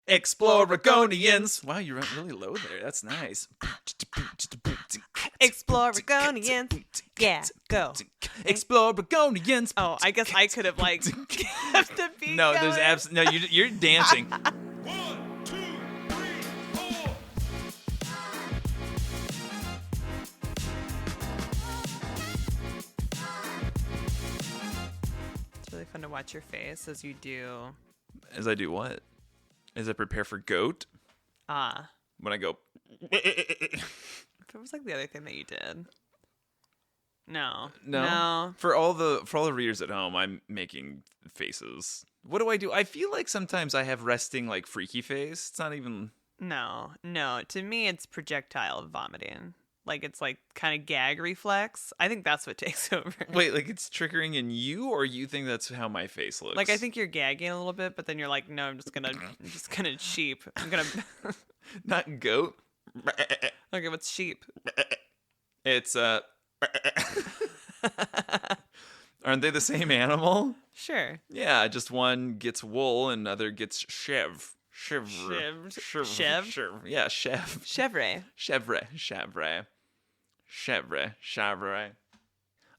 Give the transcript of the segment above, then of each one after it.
Exploragonians. Wow, you went really low there. That's nice. Exploragonians. Yeah, go. Exploragonians. Oh, I guess I could have like kept the beat No, going. there's absolutely no. You're dancing. 1, 2, 3, 4. It's really fun to watch your face as you do. As I do what? As I prepare for goat. Ah. When I go. It was like the other thing that you did. No. For all the readers at home, I'm making faces. What do I do? I feel like sometimes I have resting like freaky face. It's not even. No. To me, it's projectile vomiting. Like it's like kind of gag reflex. I think that's what takes over. Wait, like it's triggering in you, or you think that's how my face looks? Like I think you're gagging a little bit, but then you're like, no, I'm just gonna sheep. I'm gonna. Not goat. Okay, what's sheep? It's Aren't they the same animal? Sure. Yeah, just one gets wool and other gets chev. Chev. Yeah, chev. Chevre. Chevre.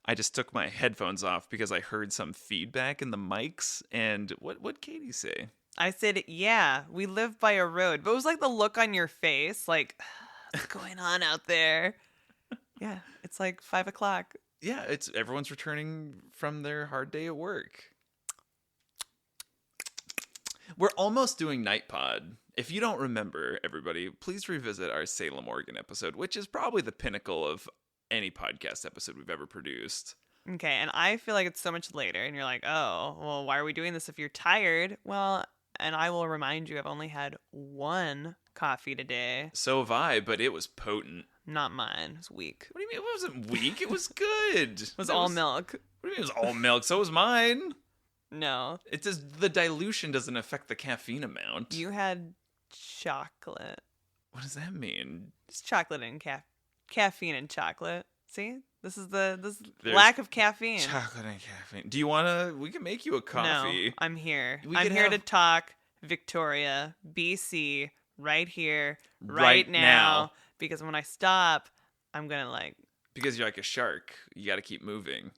I just took my headphones off because I heard some feedback in the mics. And what'd Katie say? I said, yeah, we live by a road. But it was like the look on your face, like, what's going on out there? Yeah, it's like 5 o'clock. Yeah, it's everyone's returning from their hard day at work. We're almost doing Night Pod. If you don't remember, everybody, please revisit our Salem, Oregon episode, which is probably the pinnacle of any podcast episode we've ever produced. Okay, and I feel like it's so much later, and you're like, oh, well, why are we doing this if you're tired? Well, and I will remind you, I've only had one coffee today. So have I, but it was potent. Not mine. It was weak. What do you mean it wasn't weak? It was good. It was all milk. What do you mean it was all milk? So was mine. No. It does. The dilution doesn't affect the caffeine amount. You had chocolate. What does that mean? It's chocolate and caffeine and chocolate. See? This is There's lack of caffeine. Chocolate and caffeine. Do you want to? We can make you a coffee. No, I'm here. We I'm could here have- to talk Victoria, BC, right here, Right right now. now. Because when I stop, I'm going to like... Because you're like a shark. You got to keep moving.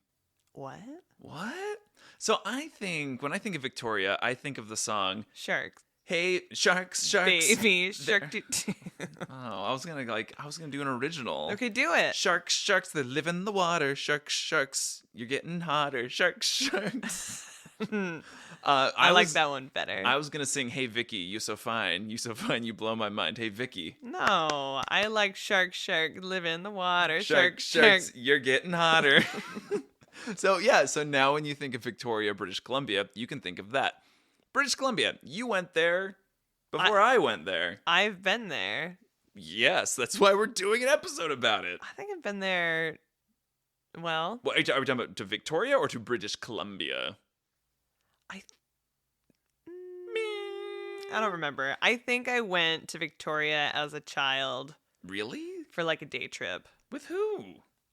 What? What? So I think, when I think of Victoria, I think of the song, Sharks. Hey, sharks. Baby, shark. Oh, I was going to do an original. Okay, do it. Sharks, they live in the water. Sharks, you're getting hotter. Sharks. I like that one better. I was going to sing, Hey, Vicky, you so fine, you blow my mind. Hey, Vicky. No, I like shark, live in the water. Sharks, you're getting hotter. So now when you think of Victoria, British Columbia, you can think of that. British Columbia, you went there before I went there. I've been there. Yes, that's why we're doing an episode about it. I think I've been there. Well, Are we talking about to Victoria or to British Columbia? I don't remember. I think I went to Victoria as a child Really? for like a day trip. With who?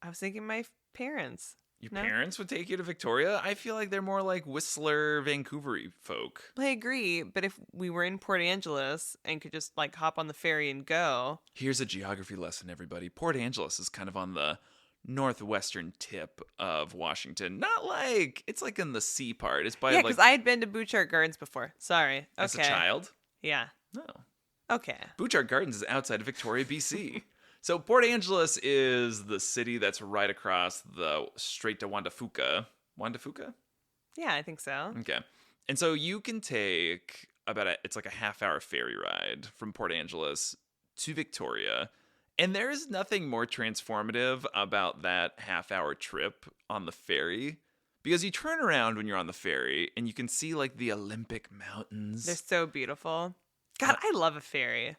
I was thinking my parents. Your No? parents would take you to Victoria? I feel like they're more like Whistler, Vancouver-y folk. I agree, but if we were in Port Angeles and could just like hop on the ferry and go. Here's a geography lesson, everybody. Port Angeles is kind of on the northwestern tip of Washington. Not like, it's like in the sea part. It's by Yeah, like, because I had been to Bouchard Gardens before. Sorry. Okay. as a child. Yeah. No. Okay. Bouchard Gardens is outside of Victoria, BC. So Port Angeles is the city that's right across the Strait to Wandafuka. Wandafuka? Yeah, I think so. Okay. And so you can take it's like a half-hour ferry ride from Port Angeles to Victoria. And there is nothing more transformative about that half-hour trip on the ferry. Because you turn around when you're on the ferry and you can see like the Olympic Mountains. They're so beautiful. God, I love a ferry.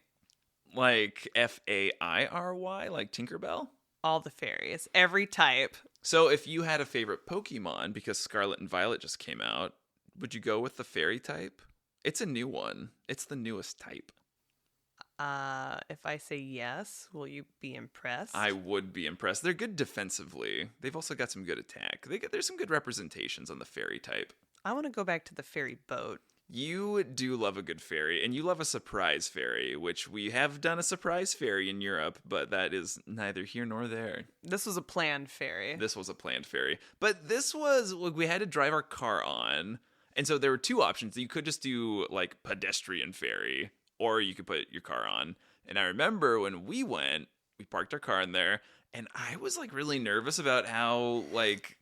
Like Fairy, like Tinkerbell. All the ferries. Every type. So if you had a favorite Pokemon, because Scarlet and Violet just came out, would you go with the fairy type? It's a new one. It's the newest type. If I say yes, will you be impressed? I would be impressed. They're good defensively. They've also got some good attack. There's some good representations on the fairy type. I want to go back to the ferry boat. You do love a good ferry, and you love a surprise ferry, which we have done a surprise ferry in Europe, but that is neither here nor there. This was a planned ferry. This was a planned ferry. But this was, we had to drive our car on. And so there were two options. You could just do like pedestrian ferry, or you could put your car on. And I remember when we went, we parked our car in there, and I was like really nervous about how like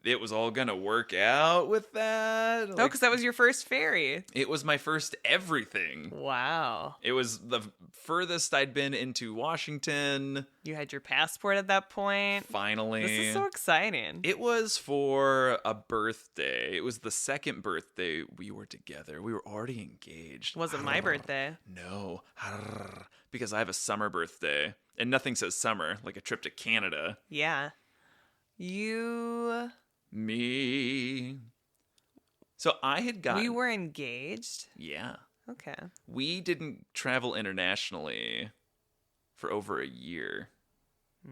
it was all gonna work out with that. No, Like, because that was your first ferry. it was my first everything. Wow. It was the furthest I'd been into Washington. You had your passport at that point. Finally. This is so exciting. It was for a birthday. It was the second birthday we were together. We were already engaged. Wasn't my birthday. No. Because I have a summer birthday. And nothing says summer, like a trip to Canada. Yeah. You... Me. So I had gotten... We were engaged? Yeah. Okay. We didn't travel internationally for over a year.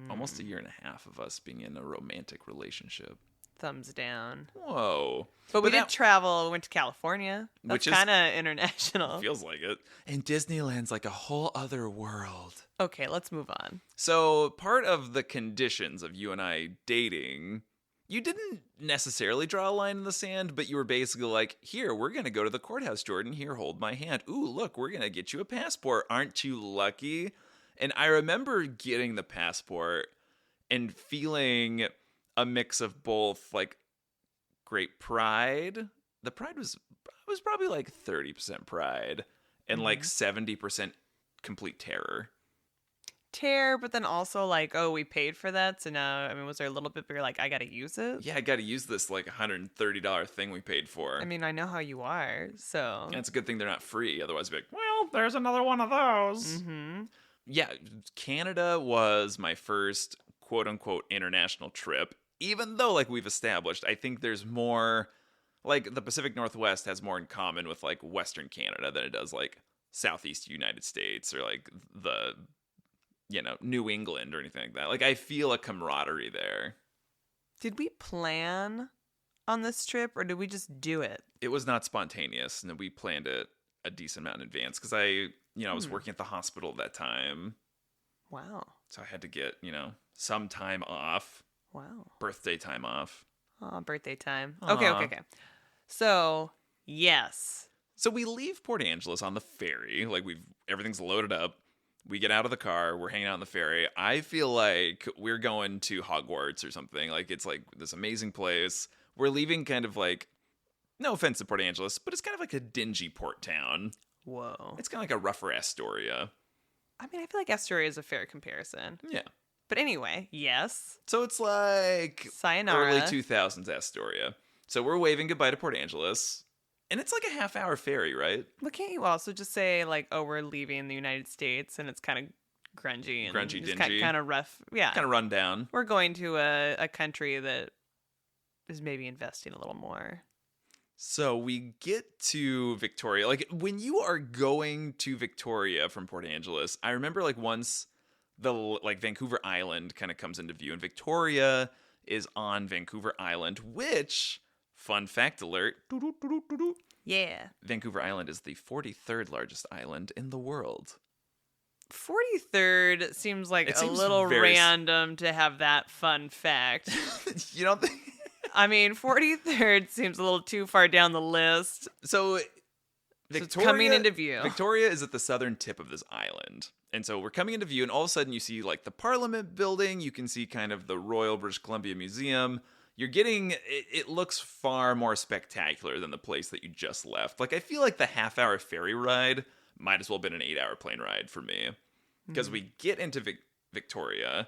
Almost a year and a half of us being in a romantic relationship. Thumbs down. Whoa. But we did that travel. We went to California. That's Which is- kind of international. feels like it. And Disneyland's like a whole other world. Okay, let's move on. So part of the conditions of you and I dating, you didn't necessarily draw a line in the sand, but you were basically like, here, we're going to go to the courthouse, Jordan. Here, hold my hand. Ooh, look, we're going to get you a passport. Aren't you lucky? And I remember getting the passport and feeling a mix of both like great pride. The pride was probably like 30% pride and like 70% complete terror. Tear, but then also like, oh, we paid for that. So now, I mean, was there a little bit where you're like, I got to use it? Yeah, I got to use this like $130 thing we paid for. I mean, I know how you are, so. And it's a good thing they're not free. Otherwise, I'd be like, well, there's another one of those. Mm-hmm. Yeah, Canada was my first quote unquote international trip. Even though, like we've established, I think there's more, like the Pacific Northwest has more in common with like Western Canada than it does like Southeast United States or like the, New England or anything like that. Like I feel a camaraderie there. Did we plan on this trip or did we just do it? It was not spontaneous, and we planned it a decent amount in advance because I was working at the hospital at that time. Wow. So I had to get, some time off. Wow. Birthday time off. Oh, birthday time. Aw. Okay. So, yes. So we leave Port Angeles on the ferry. Like everything's loaded up. We get out of the car. We're hanging out on the ferry. I feel like we're going to Hogwarts or something. Like it's like this amazing place. We're leaving kind of like, no offense to Port Angeles, but it's kind of like a dingy port town. Whoa. It's kind of like a rougher Astoria. I mean, I feel like Astoria is a fair comparison. Yeah. But anyway, yes. So it's like Sayonara. early 2000s Astoria. So we're waving goodbye to Port Angeles. And it's like a half-hour ferry, right? But can't you also just say, like, oh, we're leaving the United States and it's kind of grungy and Grungy, just dingy. kind of rough. Yeah. Kind of run down. We're going to a country that is maybe investing a little more. So we get to Victoria. Like when you are going to Victoria from Port Angeles, I remember like once the like Vancouver Island kind of comes into view, and Victoria is on Vancouver Island, which, fun fact alert, Yeah. Vancouver Island is the 43rd largest island in the world. 43rd seems like It a seems little very random to have that fun fact. You don't think? I mean, 43rd seems a little too far down the list. So It's coming into view. Victoria is at the southern tip of this island. And so we're coming into view, and all of a sudden you see like the Parliament building. You can see kind of the Royal British Columbia Museum. You're getting, it looks far more spectacular than the place that you just left. Like I feel like the half-hour ferry ride might as well have been an 8-hour plane ride for me. Because we get into Victoria,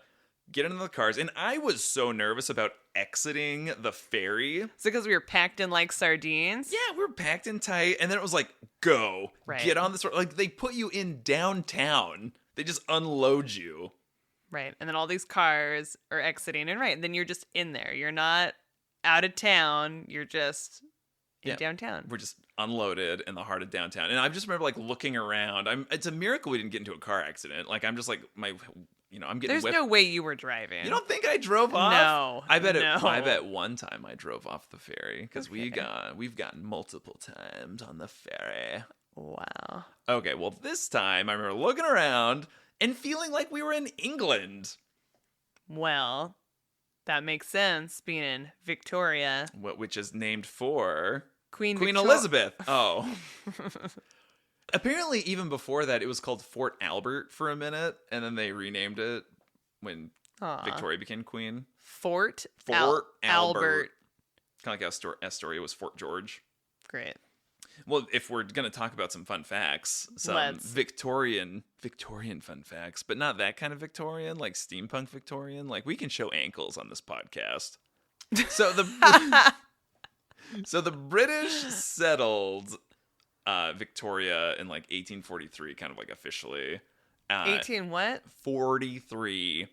get into the cars, and I was so nervous about exiting the ferry. Is it because we were packed in like sardines? Yeah, we were packed in tight, and then it was like, go. Right. Get on this. Like, they put you in downtown. They just unload you. Right. And then all these cars are exiting, and then you're just in there. You're not out of town. You're just in downtown. We're just unloaded in the heart of downtown. And I just remember, like, looking around. It's a miracle we didn't get into a car accident. Like, I'm just like, my I'm getting There's whipped. no way you were driving. You don't think I drove off? No. I bet no. I bet one time I drove off the ferry because Okay. we've gone multiple times on the ferry. Wow. Okay, well this time I remember looking around and feeling like we were in England, Well, that makes sense being in Victoria. which is named for Queen Elizabeth. Oh. Apparently, even before that, it was called Fort Albert for a minute, and then they renamed it when Aw. Victoria became queen. Fort Fort Albert. Albert. Kind of like Astoria was Fort George. Great. Well, if we're going to talk about some fun facts, some Let's. Victorian fun facts, but not that kind of Victorian, like steampunk Victorian. Like, we can show ankles on this podcast. So the British settled Victoria in like 1843, kind of like officially. 18 what? 43.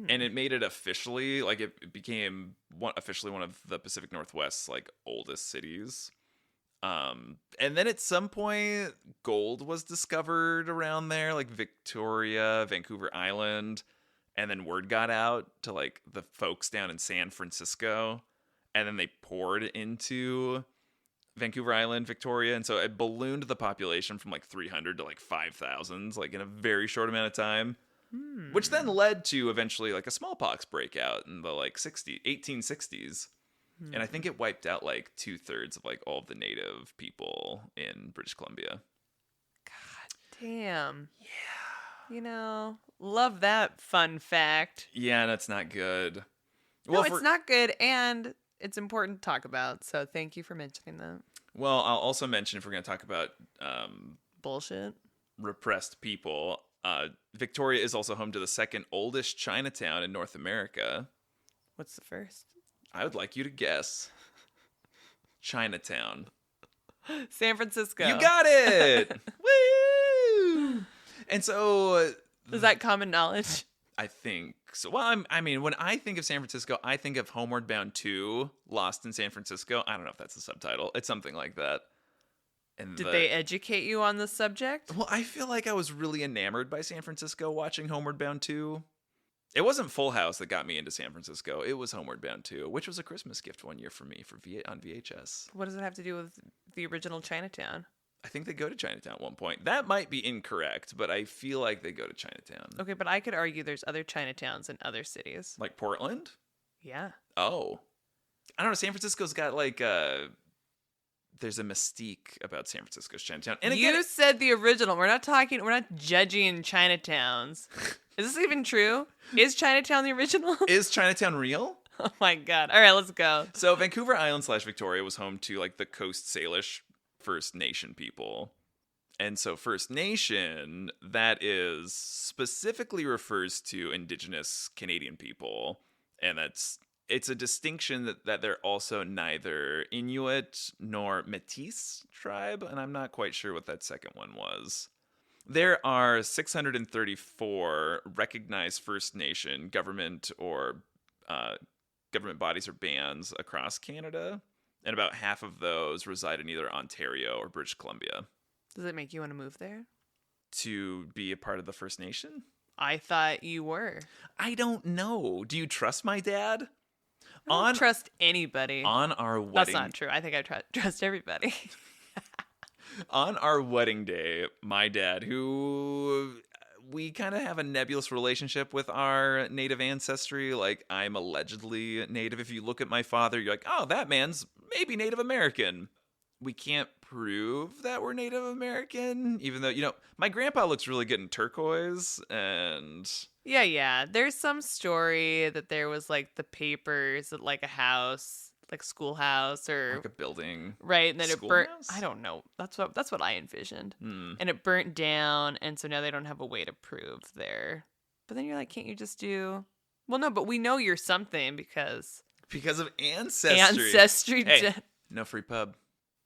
And it made it officially, like it became officially one of the Pacific Northwest's like oldest cities. And then at some point, gold was discovered around there, like Victoria, Vancouver Island. And then word got out to like the folks down in San Francisco. And then they poured into Vancouver Island, Victoria. And so it ballooned the population from like 300 to like 5,000, like in a very short amount of time. Which then led to eventually like a smallpox breakout in the like 1860s. And I think it wiped out like 2/3 of like all of the native people in British Columbia. God damn. Yeah. Love that fun fact. Yeah, that's not good. No, it's not good, and it's important to talk about. So thank you for mentioning that. Well, I'll also mention, if we're going to talk about Bullshit. repressed people, Victoria is also home to the second oldest Chinatown in North America. What's the first? I would like you to guess. Chinatown. San Francisco. You got it! Woo! And so... Is that common knowledge? I think so. Well, I mean, when I think of San Francisco, I think of Homeward Bound II, Lost in San Francisco. I don't know if that's the subtitle. It's something like that. And Did they educate you on the subject? Well, I feel like I was really enamored by San Francisco watching Homeward Bound II. It wasn't Full House that got me into San Francisco. It was Homeward Bound II, which was a Christmas gift one year for me on VHS. What does it have to do with the original Chinatown? I think they go to Chinatown at one point. That might be incorrect, but I feel like they go to Chinatown. Okay, but I could argue there's other Chinatowns in other cities. Like Portland? Yeah. Oh. I don't know. San Francisco's got like there's a mystique about San Francisco's Chinatown. And again, You said the original. We're not judging Chinatowns. Is this even true? Is Chinatown the original? is Chinatown real? Oh my god. All right, let's go. So Vancouver Island / Victoria was home to like the Coast Salish First Nation people. And so First Nation, that is specifically refers to Indigenous Canadian people. And it's a distinction that they're also neither Inuit nor Métis tribe. And I'm not quite sure what that second one was. There are 634 recognized First Nation government or government bodies or bands across Canada. And about half of those reside in either Ontario or British Columbia. Does it make you want to move there? To be a part of the First Nation? I thought you were. I don't know. Do you trust my dad? I don't trust anybody. On our wedding. That's not true. I think I trust everybody. On our wedding day, my dad, who we kind of have a nebulous relationship with our native ancestry. Like, I'm allegedly native. If you look at my father, you're like, oh, that man's maybe Native American. We can't prove that we're Native American, even though, my grandpa looks really good in turquoise, and... Yeah. There's some story that there was, like, the papers at, like, a house, like, schoolhouse, or... Like a building. Right, and then it burnt... Schoolhouse? I don't know. That's what I envisioned. Hmm. And it burnt down, and so now they don't have a way to prove there. But then you're like, can't you just do... Well, no, but we know you're something because... Because of ancestry. Ancestry... Hey, no free pub.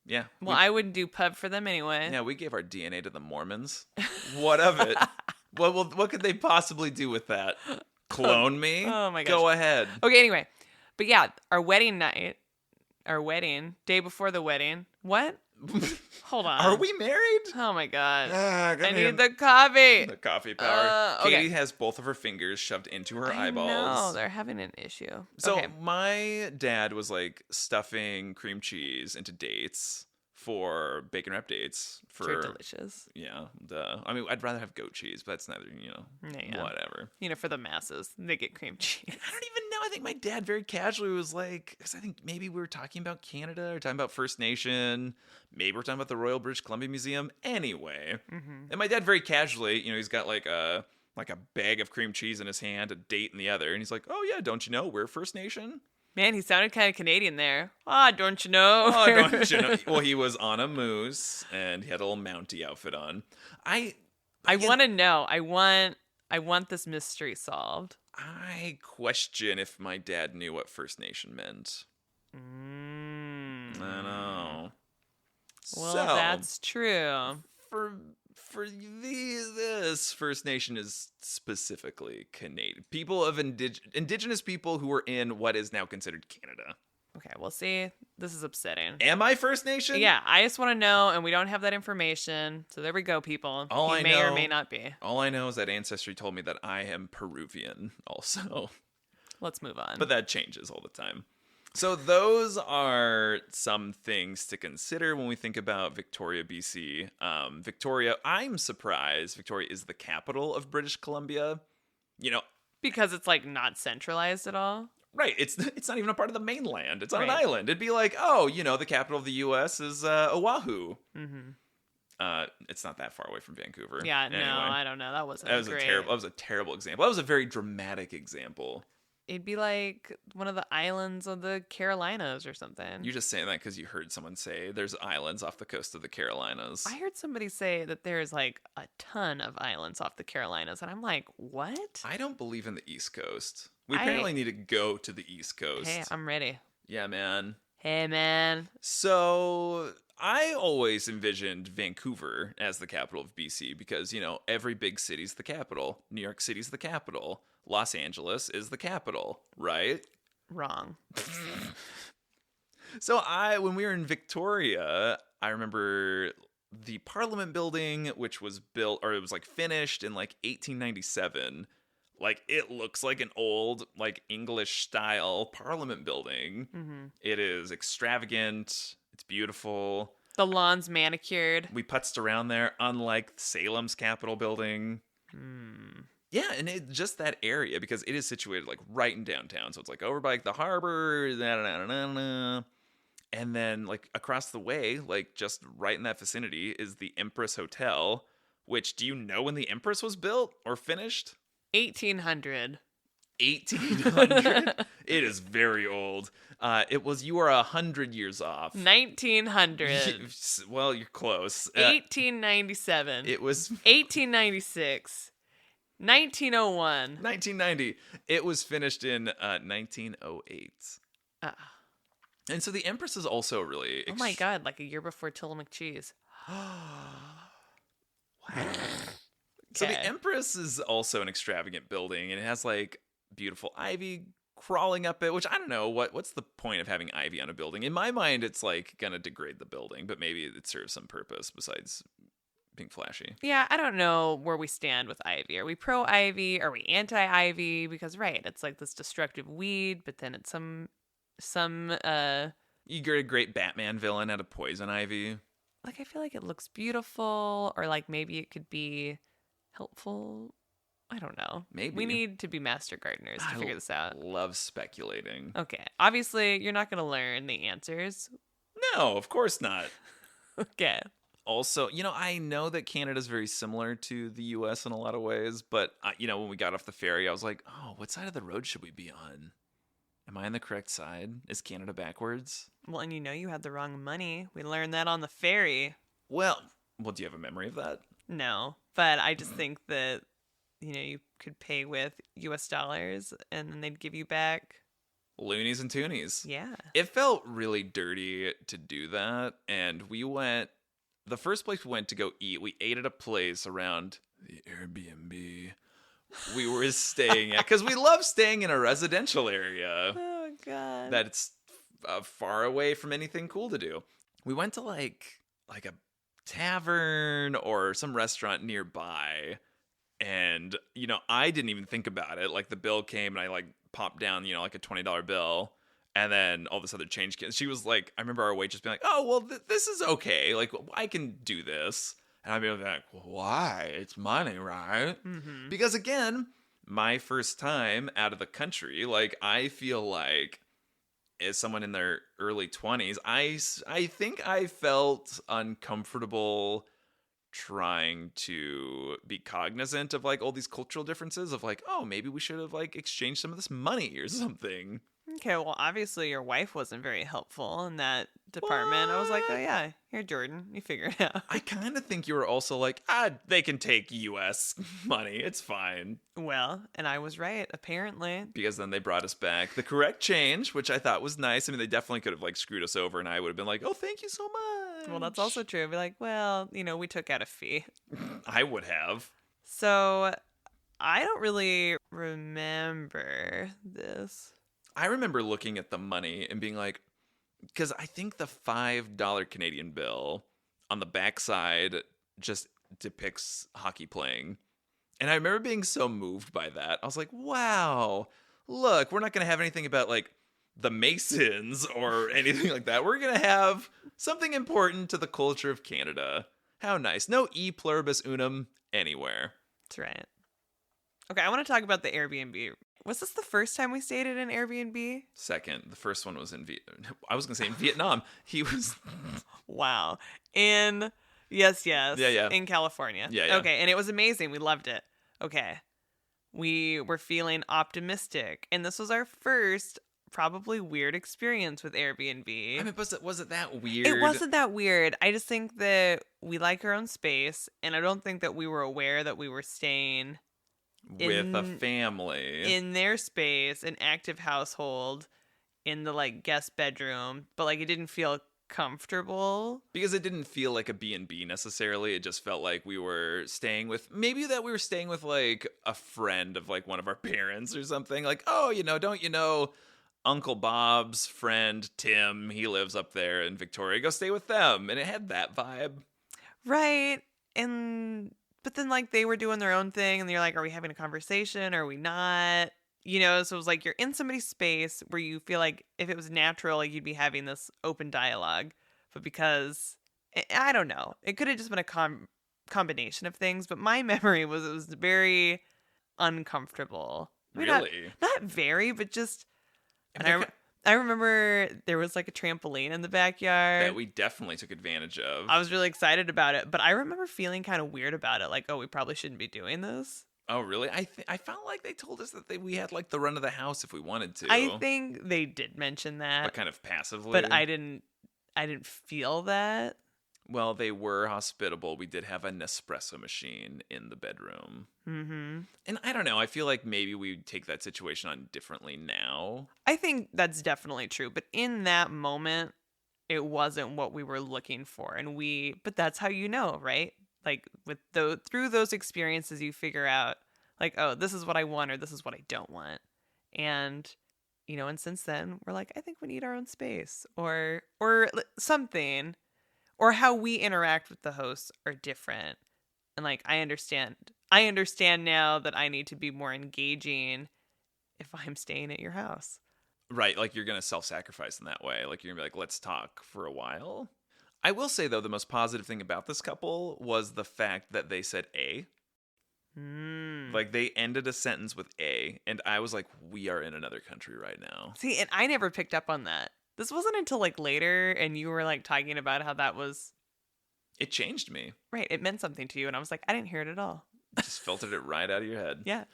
Yeah. Well, I wouldn't do pub for them anyway. Yeah, we gave our DNA to the Mormons. What of it? What could they possibly do with that? Clone me? Oh my gosh. Go ahead. Okay, anyway. But yeah, our wedding, day before the wedding. What? Hold on. Are we married? Oh my god. I Come need here. the coffee. The coffee power. Okay. Katie has both of her fingers shoved into her I eyeballs. know, they're having an issue. So Okay. my dad was like stuffing cream cheese into dates for bacon wrap dates. They're For delicious. yeah, I mean, I'd rather have goat cheese, but that's neither. Yeah. Whatever. For the masses, they get cream cheese. I don't even know. I think my dad very casually was like, because I think maybe we were talking about Canada or talking about First Nation. Maybe we're talking about the Royal British Columbia Museum. Anyway, and my dad very casually, he's got like a bag of cream cheese in his hand, a date in the other, and he's like, "Oh yeah, don't you know we're First Nation?" Man, he sounded kind of Canadian there. Don't you know? Oh, don't you know? Well, he was on a moose and he had a little Mountie outfit on. I want to know. I want this mystery solved. I question if my dad knew what First Nation meant. I know. Well, So, that's true. for this First Nation is specifically Canadian people of indigenous people who are in what is now considered Canada. Okay, well, see, this is upsetting. Am I First Nation? Yeah, I just want to know, and we don't have that information. So there we go, people. All He I may or know- may not be. All I know is that Ancestry told me that I am Peruvian also. Let's move on. But that changes all the time. So those are some things to consider when we think about Victoria, BC. Victoria, I'm surprised Victoria is the capital of British Columbia. Because it's like not centralized at all. Right, it's not even a part of the mainland. It's on an Right. island. It'd be like, the capital of the U.S. is Oahu. Mm-hmm. It's not that far away from Vancouver. Yeah, Anyway, no, I don't know. That wasn't that was great. That was a terrible example. That was a very dramatic example. It'd be like one of the islands of the Carolinas or something. You're just saying that because you heard someone say there's islands off the coast of the Carolinas. I heard somebody say that there's like a ton of islands off the Carolinas, and I'm like, what? I don't believe in the East Coast. We apparently need to go to the East Coast. Hey, I'm ready. Yeah, man. Hey, man. So I always envisioned Vancouver as the capital of BC because, every big city's the capital. New York City's the capital. Los Angeles is the capital, right? Wrong. So when we were in Victoria, I remember the Parliament building, which was built, or it was like finished in like 1897. Like it looks like an old, like English style Parliament building. Mm-hmm. It is extravagant. It's beautiful. The lawn's manicured. We putzed around there, unlike Salem's Capitol building. Yeah, and just that area, because it is situated like right in downtown. So it's like over by like the harbor, and then like across the way, like just right in that vicinity is the Empress Hotel, which, do you know when the Empress was built or finished? 1800. 1800. It is very old. You are 100 years off. 1900. Well, you're close. 1897. It was 1896. 1901. 1990. It was finished in 1908. And so the Empress is also really... Oh my god, like a year before Tillamook cheese. So the Okay. Empress is also an extravagant building, and it has like beautiful ivy crawling up it, which I don't know, what's the point of having ivy on a building? In my mind, it's like gonna degrade the building, but maybe it serves some purpose besides being flashy. Yeah, I don't know where we stand with ivy. Are we pro ivy? Are we anti ivy? Because it's like this destructive weed, but then it's some You get a great Batman villain out of poison ivy. like I feel like it looks beautiful, or like maybe it could be helpful. I don't know. Maybe. We need to be master gardeners to figure this out. Love speculating. Okay. Obviously, you're not going to learn the answers. No, of course not. Okay. Also, I know that Canada's very similar to the U.S. in a lot of ways, but, when we got off the ferry, I was like, oh, what side of the road should we be on? Am I on the correct side? Is Canada backwards? Well, and you had the wrong money. We learned that on the ferry. Well, do you have a memory of that? No, but I just think that, you could pay with US dollars and then they'd give you back. Loonies and toonies. Yeah. It felt really dirty to do that, and the first place we went to go eat, we ate at a place around the Airbnb we were staying at, because we love staying in a residential area Oh, God. that's far away from anything cool to do. We went to like like a tavern or some restaurant nearby. And, I didn't even think about it. Like the bill came and I like popped down, like a $20 bill. And then all this other change came. She was like, I remember our waitress being like, oh, well, this is okay. Like, I can do this. And I'd be like, why? It's money, right? Mm-hmm. Because again, my first time out of the country, like, I feel like as someone in their early 20s, I think I felt uncomfortable trying to be cognizant of like all these cultural differences of like, oh, maybe we should have like exchanged some of this money or something. Okay, well, obviously your wife wasn't very helpful in that department. I was like, oh What? yeah, here, Jordan, you figure it out. I kind of think you were also like, they can take US money. It's fine. Well, and I was right, apparently. Because then they brought us back the correct change, which I thought was nice. I mean, they definitely could have like screwed us over and I would have been like, oh, thank you so much. Well, that's also true. I'd be like, well, we took out a fee. I would have. So I don't really remember this. I remember looking at the money and being like, because I think the $5 Canadian bill on the backside just depicts hockey playing. And I remember being so moved by that. I was like, wow, look, we're not going to have anything about like the Masons or anything like that. We're going to have something important to the culture of Canada. How nice. No e pluribus unum anywhere. That's right. Okay, I want to talk about the Airbnb. Was this the first time we stayed at an Airbnb? Second, the first one was in I was going to say in Vietnam. He was... Wow. Yes. Yeah. In California. Yeah. Okay, and it was amazing. We loved it. Okay. We were feeling optimistic. And this was our first probably weird experience with Airbnb. I mean, was it that weird? It wasn't that weird. I just think that we like our own space, and I don't think that we were aware that we were staying with a family in their space, an active household, in the like guest bedroom, but like it didn't feel comfortable because it didn't feel like a B&B necessarily. It just felt like we were staying with like a friend of like one of our parents or something. Like, oh, don't you know Uncle Bob's friend Tim, he lives up there in Victoria, go stay with them. And it had that vibe, right? But then like they were doing their own thing, and you're like, are we having a conversation, are we not? So it was like you're in somebody's space where you feel like if it was natural, like you'd be having this open dialogue. But because, I don't know, it could have just been a combination of things. But my memory was it was very uncomfortable. really. Not very, but just... And I remember there was like a trampoline in the backyard. That we definitely took advantage of. I was really excited about it, but I remember feeling kind of weird about it. Like, oh, we probably shouldn't be doing this. Oh, really? I felt like they told us that we had like the run of the house if we wanted to. I think they did mention that, but kind of passively. but I didn't feel that. Well, they were hospitable. We did have a Nespresso machine in the bedroom. Mm-hmm. And I don't know. I feel like maybe we take that situation on differently now. I think that's definitely true. But in that moment, it wasn't what we were looking for. But that's how right? Like through those experiences, you figure out like, oh, this is what I want or this is what I don't want. And, and since then we're like, I think we need our own space or something. Or how we interact with the hosts are different. And like I understand now that I need to be more engaging if I'm staying at your house. Right, like you're going to self-sacrifice in that way. Like you're going to be like, let's talk for a while. I will say though, the most positive thing about this couple was the fact that they said A. Like they ended a sentence with A, and I was like, we are in another country right now. See, and I never picked up on that. This wasn't until like later, and you were like talking about how that was... It changed me. Right, it meant something to you, and I was like, I didn't hear it at all. Just filtered it right out of your head. Yeah.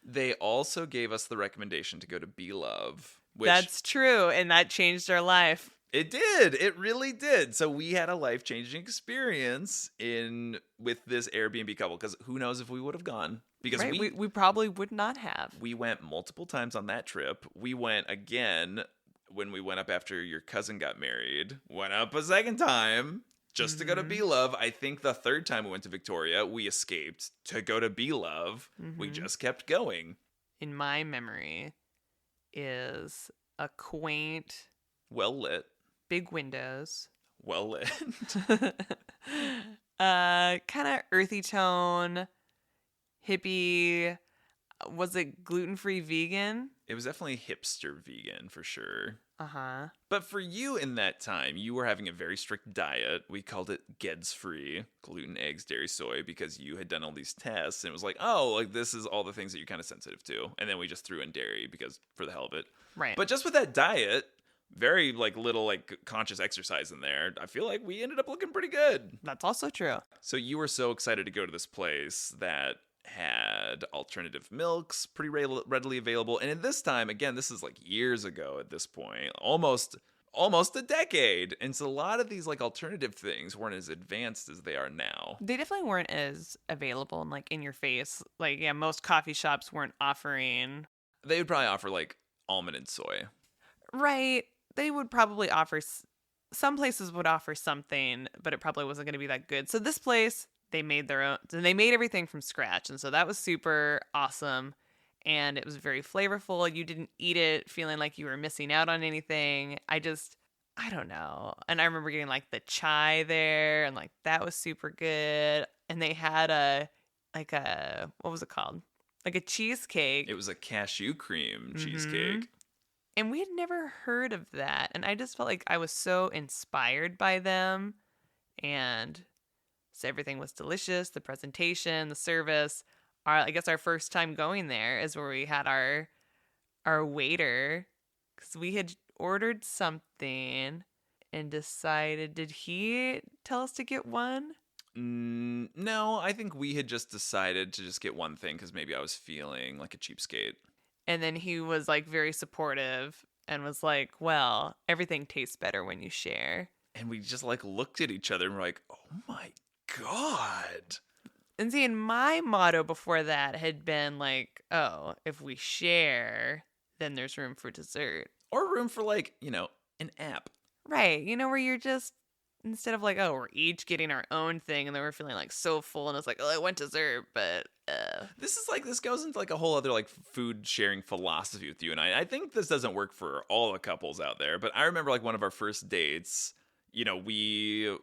They also gave us the recommendation to go to Be Love. Which That's true, and that changed our life. It did. It really did. So we had a life-changing experience with this Airbnb couple, because who knows if we would have gone. Because right? we probably would not have. We went multiple times on that trip. We went again when we went up after your cousin got married. Went up a second time just to go to Be Love. I think the third time we went to Victoria, we escaped to go to Be Love. We just kept going. In my memory is a quaint... well lit. Big windows. well lit. Kind of earthy tone, hippie. Was it gluten-free vegan? It was definitely hipster vegan for sure. Uh-huh. But for you in that time, you were having a very strict diet. We called it GEDS free, gluten, eggs, dairy, soy, because you had done all these tests and it was like, oh, like this is all the things that you're kind of sensitive to. And then we just threw in dairy because for the hell of it. Right. But just with that diet, very like little like conscious exercise in there, I feel like we ended up looking pretty good. That's also true. So you were so excited to go to this place that had alternative milks pretty readily available. And at this time, again, this is like years ago at this point, almost a decade. And so a lot of these like alternative things weren't as advanced as they are now. They definitely weren't as available and like in your face. Like, yeah, most coffee shops weren't offering. They would probably offer like almond and soy. Right. They would probably offer, some places would offer something, but it probably wasn't going to be that good. So this place, they made their own, and they made everything from scratch. And so that was super awesome. And it was very flavorful. You didn't eat it feeling like you were missing out on anything. I don't know. And I remember getting like the chai there and like that was super good. And they had what was it called? Like a cheesecake. It was a cashew cream cheesecake. And we had never heard of that. And I just felt like I was so inspired by them. And so everything was delicious. The presentation, the service. I guess our first time going there is where we had our waiter. Because we had ordered something and decided, did he tell us to get one? No, I think we had just decided to just get one thing because maybe I was feeling like a cheapskate. And then he was like very supportive and was like, well, everything tastes better when you share. And we just like looked at each other and we're like, oh my God. And see, and my motto before that had been like, oh, if we share, then there's room for dessert. Or room for like, an app. Right. Where you're just, instead of like, oh, we're each getting our own thing and then we're feeling like so full and it's like, oh, I want dessert, but This goes into like a whole other like food sharing philosophy with you and I think this doesn't work for all the couples out there, but I remember like one of our first dates, we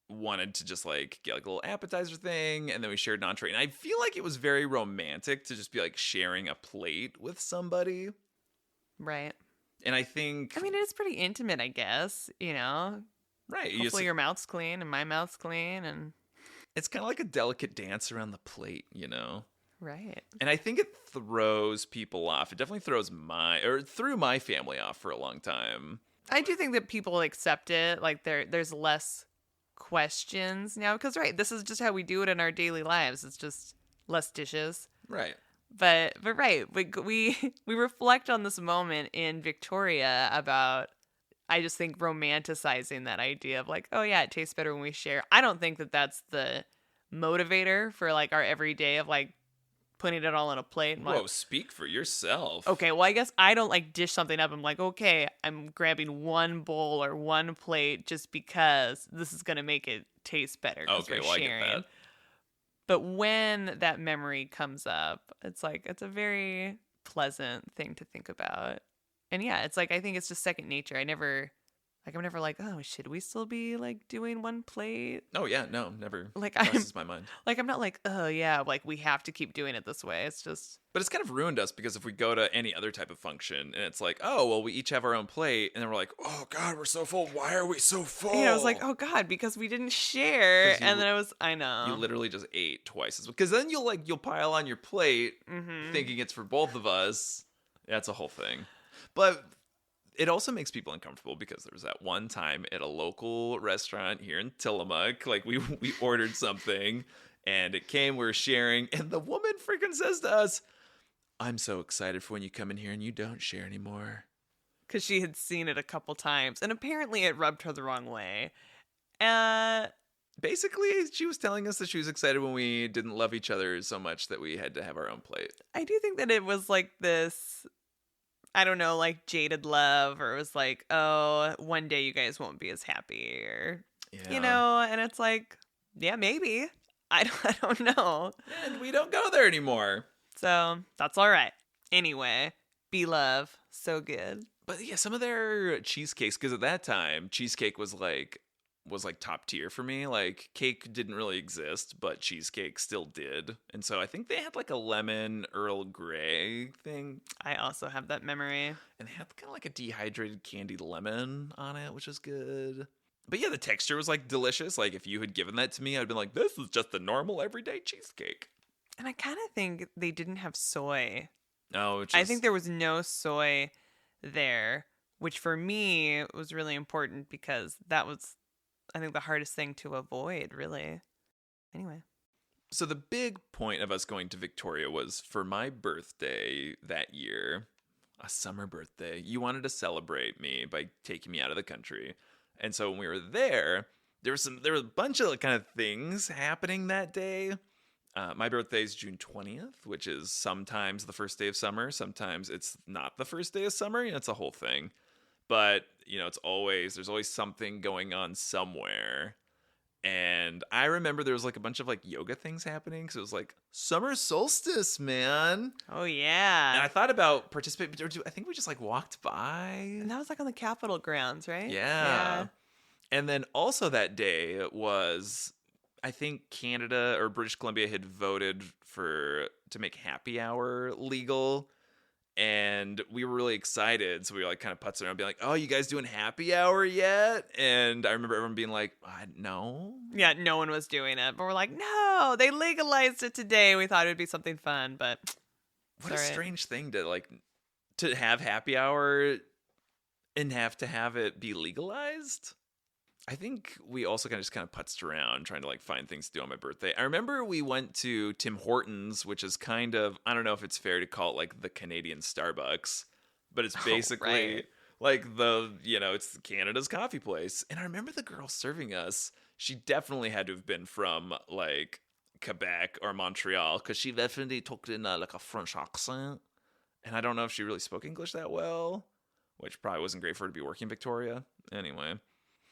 wanted to just like get like a little appetizer thing and then we shared an entree. And I feel like it was very romantic to just be like sharing a plate with somebody. Right. And I think, it is pretty intimate, I guess, right. Hopefully your mouth's clean and my mouth's clean and it's kind of like a delicate dance around the plate, Right. And I think it throws people off. It definitely threw my family off for a long time. I do think that people accept it. Like there's less questions now because right, this is just how we do it in our daily lives. It's just less dishes. Right. But right, we reflect on this moment in Victoria about, I just think, romanticizing that idea of like, oh yeah, it tastes better when we share. I don't think that that's the motivator for like our everyday of like putting it all on a plate. And Whoa, like, speak for yourself. okay, well, I guess I don't like dish something up. I'm like, okay, I'm grabbing one bowl or one plate just because this is going to make it taste better. Okay, well, sharing. I get that. But when that memory comes up, it's like, it's a very pleasant thing to think about. And yeah, it's like, I think it's just second nature. I'm never like, oh, should we still be like doing one plate? Oh yeah, no, never Like crosses my mind. Like, I'm not like, oh yeah, like we have to keep doing it this way. It's just. But it's kind of ruined us because if we go to any other type of function and it's like, oh, well, we each have our own plate. And then we're like, oh God, we're so full. Why are we so full? I was like, oh God, because we didn't share. And then I know. You literally just ate twice as because then you'll pile on your plate thinking it's for both of us. That's a whole thing. But it also makes people uncomfortable because there was that one time at a local restaurant here in Tillamook, like we ordered something and it came, we were sharing, and the woman freaking says to us, I'm so excited for when you come in here and you don't share anymore. Because she had seen it a couple times and apparently it rubbed her the wrong way. Basically, she was telling us that she was excited when we didn't love each other so much that we had to have our own plate. I do think that it was like this, I don't know, like jaded love, or it was like, oh, one day you guys won't be as happy, or, and it's like, yeah, maybe. I don't know. And we don't go there anymore. So that's all right. Anyway, be love. So good. But yeah, some of their cheesecakes, because at that time, cheesecake was like was like top tier for me. Like cake didn't really exist, but cheesecake still did. And so I think they had like a lemon Earl Grey thing. I also have that memory. And they had kind of like a dehydrated candied lemon on it, which was good. But yeah, the texture was like delicious. Like if you had given that to me, I'd been like, this is just a normal everyday cheesecake. And I kind of think they didn't have soy. No, I think there was no soy there, which for me was really important because that was, I think, the hardest thing to avoid, really. Anyway. So the big point of us going to Victoria was for my birthday that year, a summer birthday. You wanted to celebrate me by taking me out of the country. And so when we were there were a bunch of kind of things happening that day. My birthday is June 20th, which is sometimes the first day of summer. Sometimes it's not the first day of summer. It's a whole thing. But, there's always something going on somewhere. And I remember there was like a bunch of like yoga things happening. Because it was like summer solstice, man. Oh, yeah. And I thought about participating. I think we just like walked by. And that was like on the Capitol grounds, right? Yeah. And then also that day was, I think Canada or British Columbia had voted to make happy hour legal. And we were really excited. So we were like kind of putzing around being like, oh, you guys doing happy hour yet? And I remember everyone being like, no. Yeah, no one was doing it. But we're like, no, they legalized it today. We thought it would be something fun, but what a strange thing to have happy hour and have to have it be legalized. I think we also kind of putzed around trying to like find things to do on my birthday. I remember we went to Tim Hortons, which is kind of, I don't know if it's fair to call it like the Canadian Starbucks, but it's basically like it's Canada's coffee place. And I remember the girl serving us, she definitely had to have been from like Quebec or Montreal because she definitely talked in like a French accent. And I don't know if she really spoke English that well, which probably wasn't great for her to be working in Victoria. Anyway.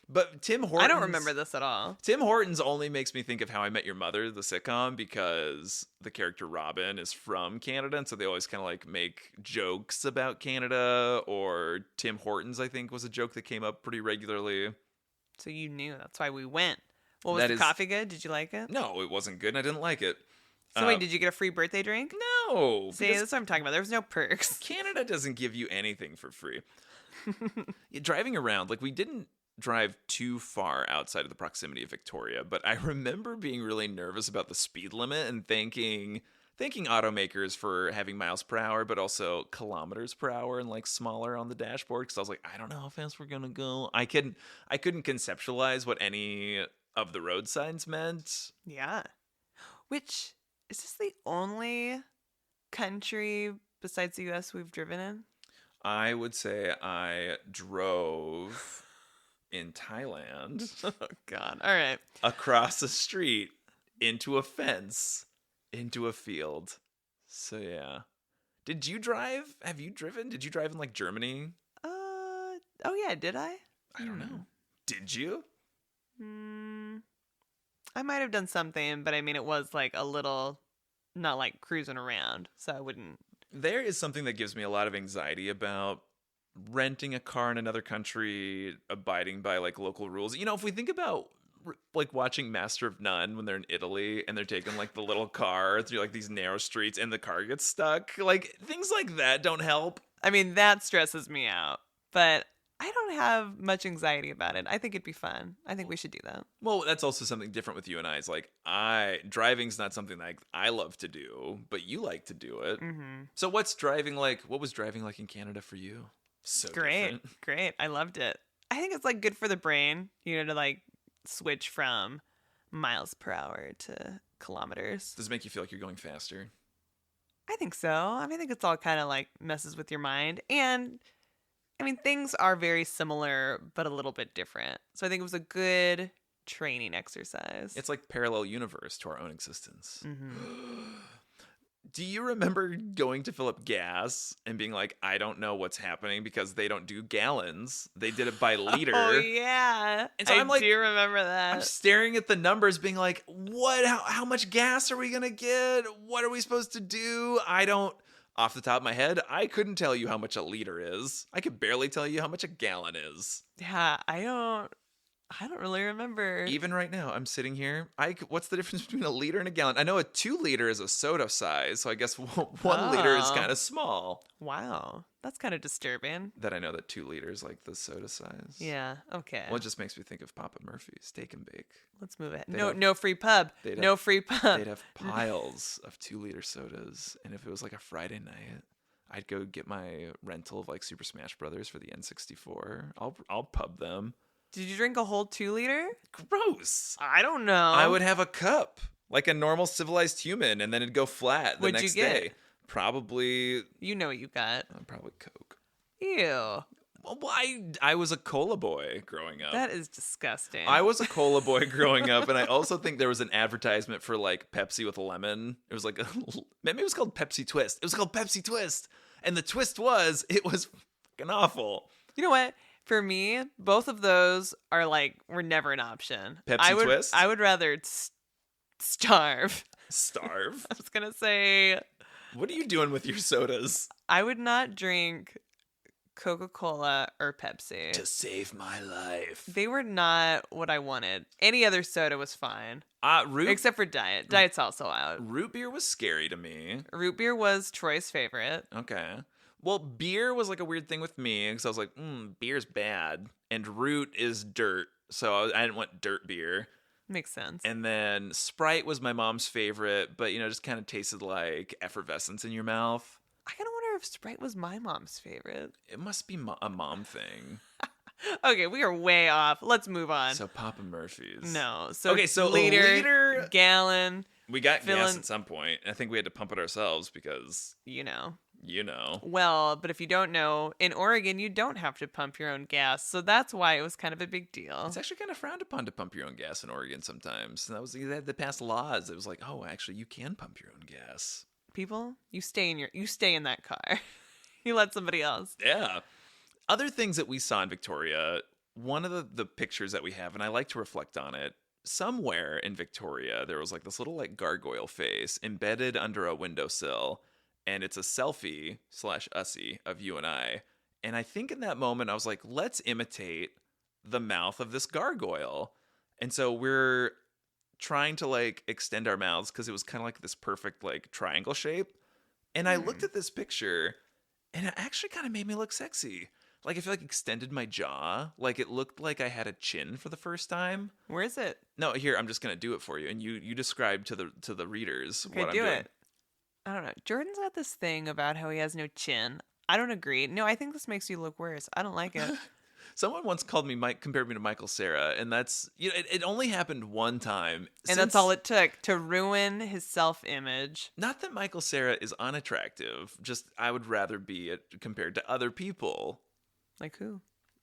But Tim Hortons... I don't remember this at all. Tim Hortons only makes me think of How I Met Your Mother, the sitcom, because the character Robin is from Canada, and so they always kind of like make jokes about Canada, or Tim Hortons, I think, was a joke that came up pretty regularly. So you knew. That's why we went. Well, was the coffee good? Did you like it? No, it wasn't good, and I didn't like it. So wait, did you get a free birthday drink? No. See, that's what I'm talking about. There was no perks. Canada doesn't give you anything for free. Driving around, like we didn't drive too far outside of the proximity of Victoria, but I remember being really nervous about the speed limit and thanking automakers for having miles per hour, but also kilometers per hour and like smaller on the dashboard, because I was like, I don't know how fast we're gonna go. I couldn't conceptualize what any of the road signs meant. Yeah. Which, is this the only country besides the US we've driven in? I would say I drove in Thailand. Oh, God. All right. Across the street, into a fence, into a field. So, yeah. Did you drive? Have you driven? Did you drive in, like, Germany? Oh, yeah. Did I? I don't know. Did you? I might have done something, but I mean, it was, like, a little, not, like, cruising around, so I wouldn't. There is something that gives me a lot of anxiety about renting a car in another country, abiding by like local rules. If we think about like watching Master of None when they're in Italy and they're taking like the little car through like these narrow streets and the car gets stuck, like things like that don't help. I mean, that stresses me out, but I don't have much anxiety about it. I think it'd be fun. I think we should do that. Well, that's also something different with you and I. It's like driving's not something that I love to do, but you like to do it. Mm-hmm. So what's driving like? What was driving like in Canada for you? So great. I loved it. I think it's like good for the brain, to like switch from miles per hour to kilometers. Does it make you feel like you're going faster? I think so. I think it's all kind of like messes with your mind. And I mean, things are very similar, but a little bit different. So I think it was a good training exercise. It's like parallel universe to our own existence. Mm-hmm. Do you remember going to fill up gas and being like, I don't know what's happening because they don't do gallons. They did it by liter. Oh, yeah. And so I do remember that. I'm staring at the numbers being like, what? How much gas are we going to get? What are we supposed to do? Off the top of my head, I couldn't tell you how much a liter is. I could barely tell you how much a gallon is. Yeah, I I don't really remember. Even right now, I'm sitting here. What's the difference between a liter and a gallon? I know a 2-liter is a soda size, so I guess 1 liter is Oh. kind of small. Wow. That's kind of disturbing. That I know that 2 liters like the soda size. Yeah. Okay. Well, it just makes me think of Papa Murphy's Steak and Bake. Let's move it. They'd No, have- no free pub. they'd No have- free pub. They'd have piles of 2-liter sodas, and if it was like a Friday night, I'd go get my rental of like Super Smash Brothers for the N64. I'll pub them. Did you drink a whole 2-liter? Gross. I don't know. I would have a cup like a normal civilized human, and then it'd go flat the What'd you next get? day. Probably You know what you got. Coke. Ew. Well, I was a cola boy growing up. That is disgusting. I was a cola boy growing up, and I also think there was an advertisement for like Pepsi with a lemon. It was like maybe it was called Pepsi Twist. It was called Pepsi Twist, and the twist was it was fucking awful. You know what? For me, both of those were never an option. Pepsi Twist? I would rather starve. Starve. I was gonna say What are you doing with your sodas? I would not drink Coca-Cola or Pepsi. To save my life. They were not what I wanted. Any other soda was fine, Root except for Diet. Diet's also out. root beer was scary to me. Root beer was Troy's favorite. Okay. Well, beer was like a weird thing with me because I was like, beer's bad, and root is dirt, so I didn't want dirt beer. Makes sense. And then Sprite was my mom's favorite, but just kind of tasted like effervescence in your mouth. I kind of wonder if Sprite was my mom's favorite. It must be a mom thing. Okay, we are way off. Let's move on. So Papa Murphy's. No. So Okay, so a liter, liter- gallon, We got gas Filling- at some point. I think we had to pump it ourselves because, you know. Well, but if you don't know, in Oregon, you don't have to pump your own gas. So that's why it was kind of a big deal. It's actually kind of frowned upon to pump your own gas in Oregon sometimes. And they had to pass laws. It was like, oh, actually, you can pump your own gas. People, you stay in that car. You let somebody else. Yeah. Other things that we saw in Victoria, one of the pictures that we have, and I like to reflect on it, somewhere in Victoria, there was like this little like gargoyle face embedded under a windowsill. And it's a selfie / Ussie of you and I. And I think in that moment, I was like, let's imitate the mouth of this gargoyle. And so we're trying to like extend our mouths because it was kind of like this perfect like triangle shape. And I looked at this picture and it actually kind of made me look sexy. Like I feel like extended my jaw. Like it looked like I had a chin for the first time. Where is it? No, here, I'm just going to do it for you. And you describe to the readers Okay, what I'm do doing. it. I don't know. Jordan's got this thing about how he has no chin. I don't agree. No, I think this makes you look worse. I don't like it. Someone once compared me to Michael Cera, and that's it only happened one time, And that's all it took to ruin his self-image. Not that Michael Cera is unattractive, just I would rather be compared to other people. Like who?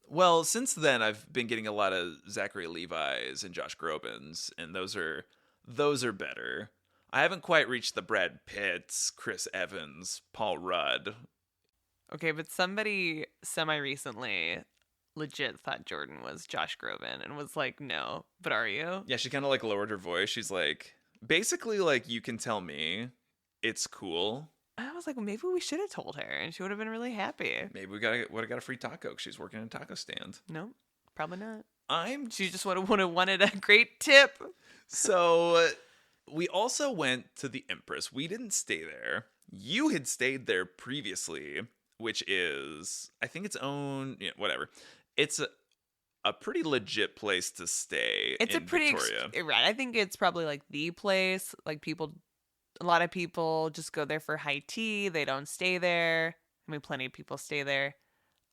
Well, since then I've been getting a lot of Zachary Levi's and Josh Groban's, and those are better. I haven't quite reached the Brad Pitts, Chris Evans, Paul Rudd. Okay, but somebody semi-recently legit thought Jordan was Josh Groban and was like, no, but are you? Yeah, she kind of like lowered her voice. She's like, basically like, you can tell me it's cool. I was like, well, maybe we should have told her and she would have been really happy. Maybe would have got a free taco 'cause she's working in a taco stand. No, probably not. She She just would have wanted a great tip. So we also went to the Empress. We didn't stay there. You had stayed there previously, which is, I think, its own, whatever. It's a pretty legit place to stay. It's in a pretty Victoria. right. I think it's probably like the place. Like a lot of people just go there for high tea. They don't stay there. I mean, plenty of people stay there.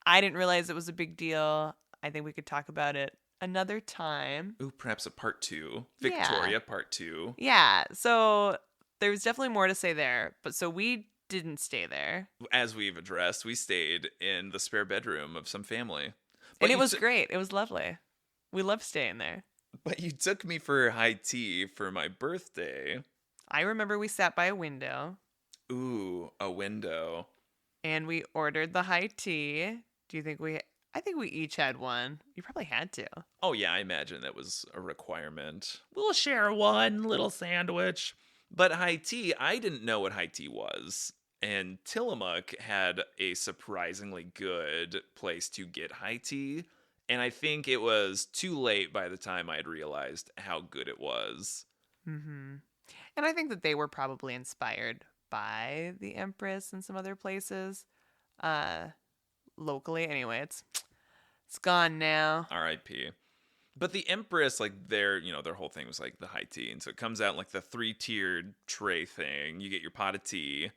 I didn't realize it was a big deal. I think we could talk about it another time. Ooh, perhaps a part 2. Yeah. Victoria part 2. Yeah. So there's definitely more to say there. But so we didn't stay there. As we've addressed, we stayed in the spare bedroom of some family. But And it you was took- great. It was lovely. We loved staying there. But you took me for high tea for my birthday. I remember we sat by a window Ooh, a window. and we ordered the high tea. I think we each had one. You probably had to. Oh, yeah, I imagine that was a requirement. We'll share one little sandwich. But high tea, I didn't know what high tea was. And Tillamook had a surprisingly good place to get high tea. And I think it was too late by the time I had realized how good it was. Mm-hmm. And I think that they were probably inspired by the Empress and some other places. Locally, anyway, it's gone now. R.I.P. But the Empress, like their whole thing was like the high tea, and so it comes out in, like the 3-tiered tray thing. You get your pot of tea,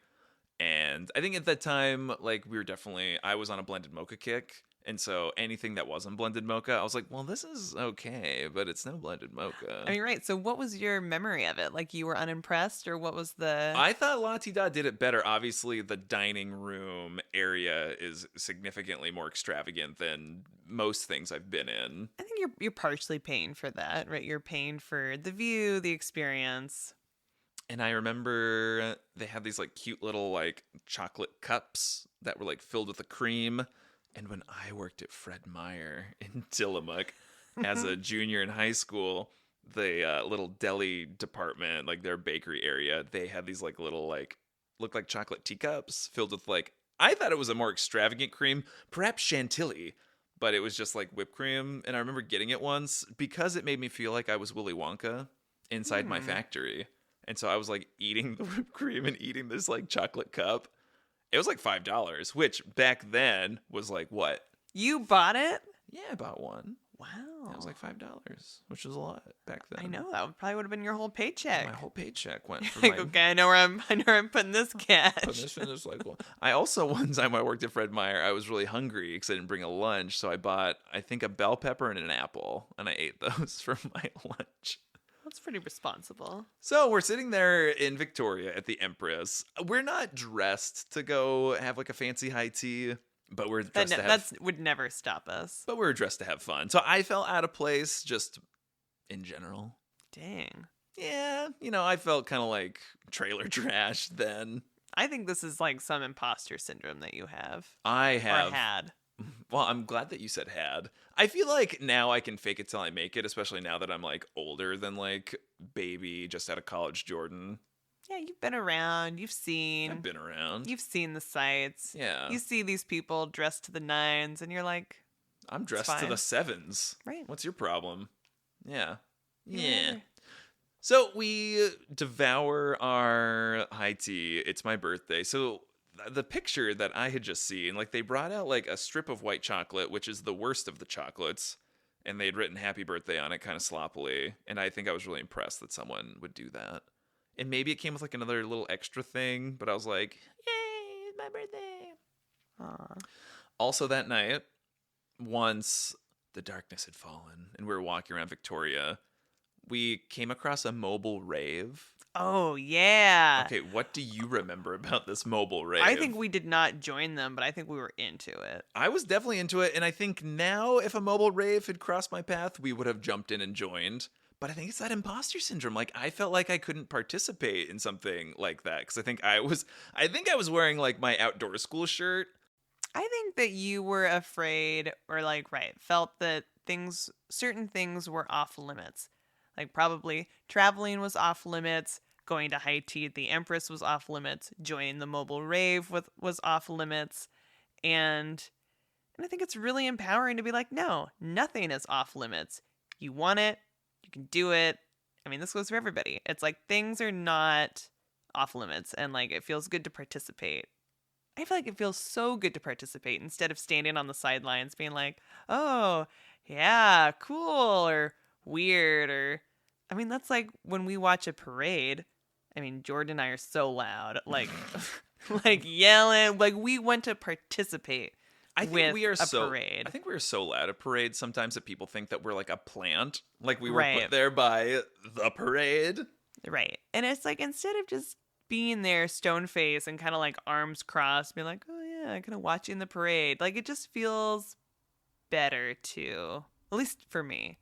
and I think at that time, like I was on a blended mocha kick, and so anything that wasn't blended mocha, I was like, well, this is okay, but it's no blended mocha. I mean, right. So what was your memory of it? Like you were unimpressed, or what was the... I thought La Ti Da did it better. Obviously, the dining room area is significantly more extravagant than most things I've been in. I think you're partially paying for that, right? You're paying for the view, the experience. And I remember they had these like cute little like chocolate cups that were like filled with the cream. And when I worked at Fred Meyer in Tillamook as a junior in high school, the little deli department, like their bakery area, they had these like little like looked like chocolate teacups filled with like, I thought it was a more extravagant cream, perhaps chantilly, but it was just like whipped cream. And I remember getting it once because it made me feel like I was Willy Wonka inside my factory. And so I was like eating the whipped cream and eating this like chocolate cup. It was like $5, which back then was like what? You bought it? Yeah, I bought one. Wow. It was like $5, which was a lot back then. I know, that probably would have been your whole paycheck. My whole paycheck went for Like, my... okay, I know where I'm putting this cash. Putting this in this, like, well, I also, one time I worked at Fred Meyer, I was really hungry because I didn't bring a lunch, so I bought, I think, a bell pepper and an apple, and I ate those for my lunch. That's pretty responsible. So we're sitting there in Victoria at the Empress. We're not dressed to go have like a fancy high tea, but we're dressed to have... That would never stop us. But we're dressed to have fun. So I felt out of place just in general. Dang. Yeah, I felt kind of like trailer trash then. I think this is like some imposter syndrome that you have. I have. Or had. Well, I'm glad that you said had. I feel like now I can fake it till I make it, especially now that I'm like older than like baby just out of college Jordan. Yeah, you've been around. You've seen. I've been around. You've seen the sights. Yeah. You see these people dressed to the nines, and you're like, I'm dressed to the sevens. Right. What's your problem? Yeah. Yeah. So we devour our high tea. It's my birthday. So the picture that I had just seen, like they brought out like a strip of white chocolate, which is the worst of the chocolates, and they'd written happy birthday on it kind of sloppily. And I think I was really impressed that someone would do that. And maybe it came with like another little extra thing, but I was like, yay, it's my birthday. Aww. Also that night, once the darkness had fallen and we were walking around Victoria, we came across a mobile rave. Oh, yeah. Okay, what do you remember about this mobile rave? I think we did not join them, but I think we were into it. I was definitely into it, and I think now if a mobile rave had crossed my path, we would have jumped in and joined. But I think it's that imposter syndrome. Like, I felt like I couldn't participate in something like that because I think I was wearing like my outdoor school shirt. I think that you were afraid or like, right, felt that certain things were off limits. Like probably traveling was off limits, going to high tea at the Empress was off limits, joining the mobile rave was off limits. And I think it's really empowering to be like, no, nothing is off limits. You want it, you can do it. I mean, this goes for everybody. It's like things are not off limits and like it feels good to participate. I feel like it feels so good to participate instead of standing on the sidelines being like, oh, yeah, cool or weird or... I mean, that's like when we watch a parade. I mean, Jordan and I are so loud, like, like yelling, like we want to participate. I think we are parade. I think we are so loud at parades sometimes that people think that we're like a plant, like we were Right. put there by the parade. Right. And it's like instead of just being there stone faced and kind of like arms crossed, being like, oh yeah, kind of watching the parade. Like it just feels better to, at least for me,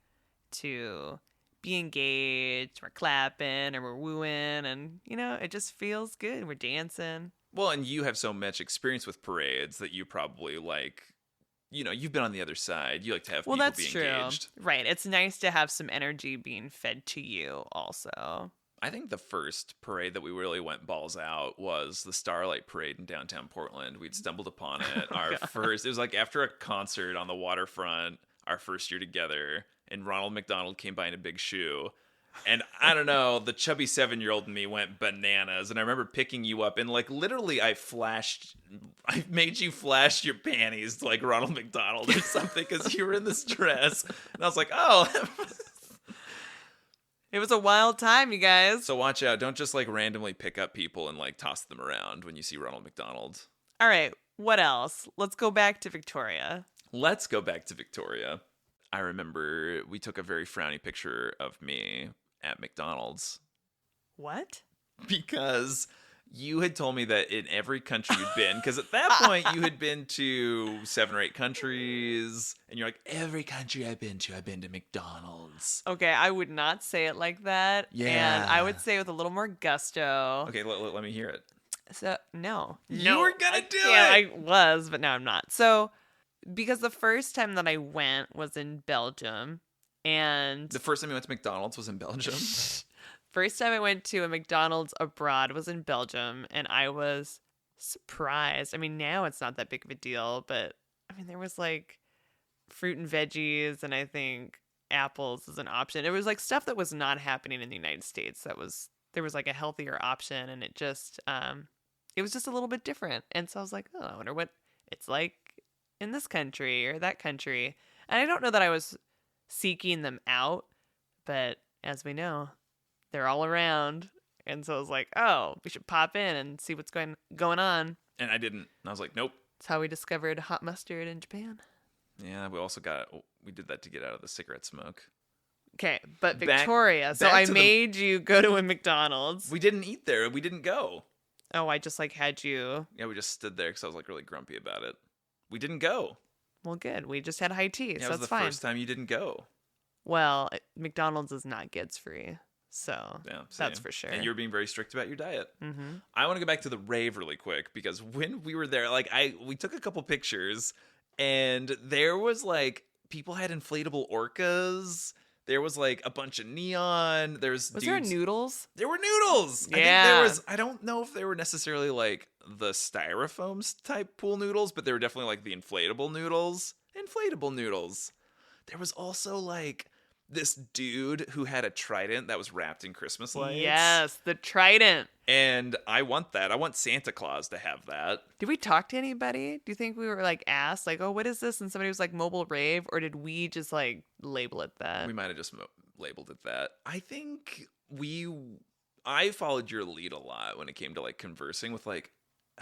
to be engaged. We're clapping or we're wooing, and it just feels good. We're dancing. Well, and you have so much experience with parades that you probably like, you've been on the other side. You like to have people That's be true. engaged. Right. It's nice to have some energy being fed to you also. I think the first parade that we really went balls out was the Starlight Parade in downtown Portland. We'd stumbled upon it. It was like after a concert on the waterfront. our first year together, and Ronald McDonald came by in a big shoe. And I don't know, the chubby 7-year-old in me went bananas. And I remember picking you up and like literally I made you flash your panties like Ronald McDonald or something because you were in this dress. And I was like, oh. It was a wild time, you guys. So watch out. Don't just like randomly pick up people and like toss them around when you see Ronald McDonald. All right, what else? Let's go back to Victoria. Let's go back to Victoria. I remember we took a very frowny picture of me at McDonald's What? because you had told me that in every country you'd been, because at that point you had been to 7 or 8 countries, and you're like, every country I've been to McDonald's. Okay, I would not say it like that. Yeah. And I would say it with a little more gusto. Okay, let me hear it. So, no. You were gonna do it! I was, but now I'm not. So, because the first time that I went was in Belgium, and The first time you went to McDonald's was in Belgium? first time I went to a McDonald's abroad was in Belgium, and I was surprised. I mean, now it's not that big of a deal, but I mean, there was like fruit and veggies, and I think apples is an option. It was like stuff that was not happening in the United States. There was like a healthier option, and it was just a little bit different. And so I was like, oh, I wonder what it's like in this country or that country. And I don't know that I was seeking them out, but as we know, they're all around. And so I was like, oh, we should pop in and see what's going on. And I didn't. And I was like, nope. That's how we discovered hot mustard in Japan. Yeah, we did that to get out of the cigarette smoke. Okay, but Back- Victoria. So back I to the- made you go to a McDonald's. We didn't eat there. We didn't go. Oh, I just like had you. Yeah, we just stood there because I was like really grumpy about it. We didn't go. Well, good. We just had high tea, Yeah, so it was that's the fine. first time you didn't go. Well, McDonald's is not kids free, so Yeah, that's see? for sure. And you were being very strict about your diet. Mm-hmm. I want to go back to the rave really quick because when we were there, like we took a couple pictures, and there was like people had inflatable orcas. There was like a bunch of neon. Was there noodles? There were noodles. Yeah. I don't know if they were necessarily like the styrofoam type pool noodles, but they were definitely like the inflatable noodles. Inflatable noodles. There was also like this dude who had a trident that was wrapped in Christmas lights. Yes, the trident. And I want that. I want Santa Claus to have that. Did we talk to anybody? Do you think we were like asked like, oh, what is this? And somebody was like mobile rave, or did we just like label it that? We might have just labeled it that. I think I followed your lead a lot when it came to like conversing with like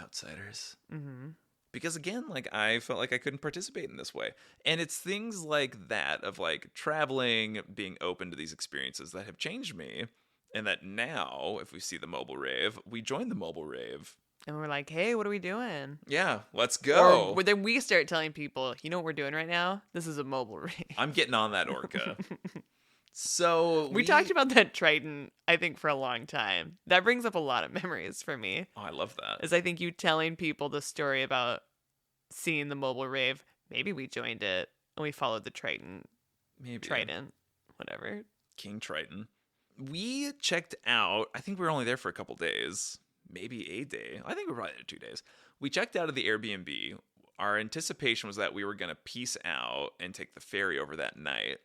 outsiders. Mm-hmm. Because again, like I felt like I couldn't participate in this way. And it's things like that of like traveling, being open to these experiences that have changed me. And that now, if we see the mobile rave, we join the mobile rave. And we're like, hey, what are we doing? Yeah, let's go. Or then we start telling people, you know what we're doing right now? This is a mobile rave. I'm getting on that orca. So we talked about that trident, I think, for a long time. That brings up a lot of memories for me. Oh, I love that. Is I think you telling people the story about seeing the mobile rave. Maybe we joined it and we followed the trident. Maybe. Trident. Whatever. King Triton. We checked out. I think we were only there for a couple days. Maybe a day. I think we were probably there 2 days. We checked out of the Airbnb. Our anticipation was that we were going to peace out and take the ferry over that night.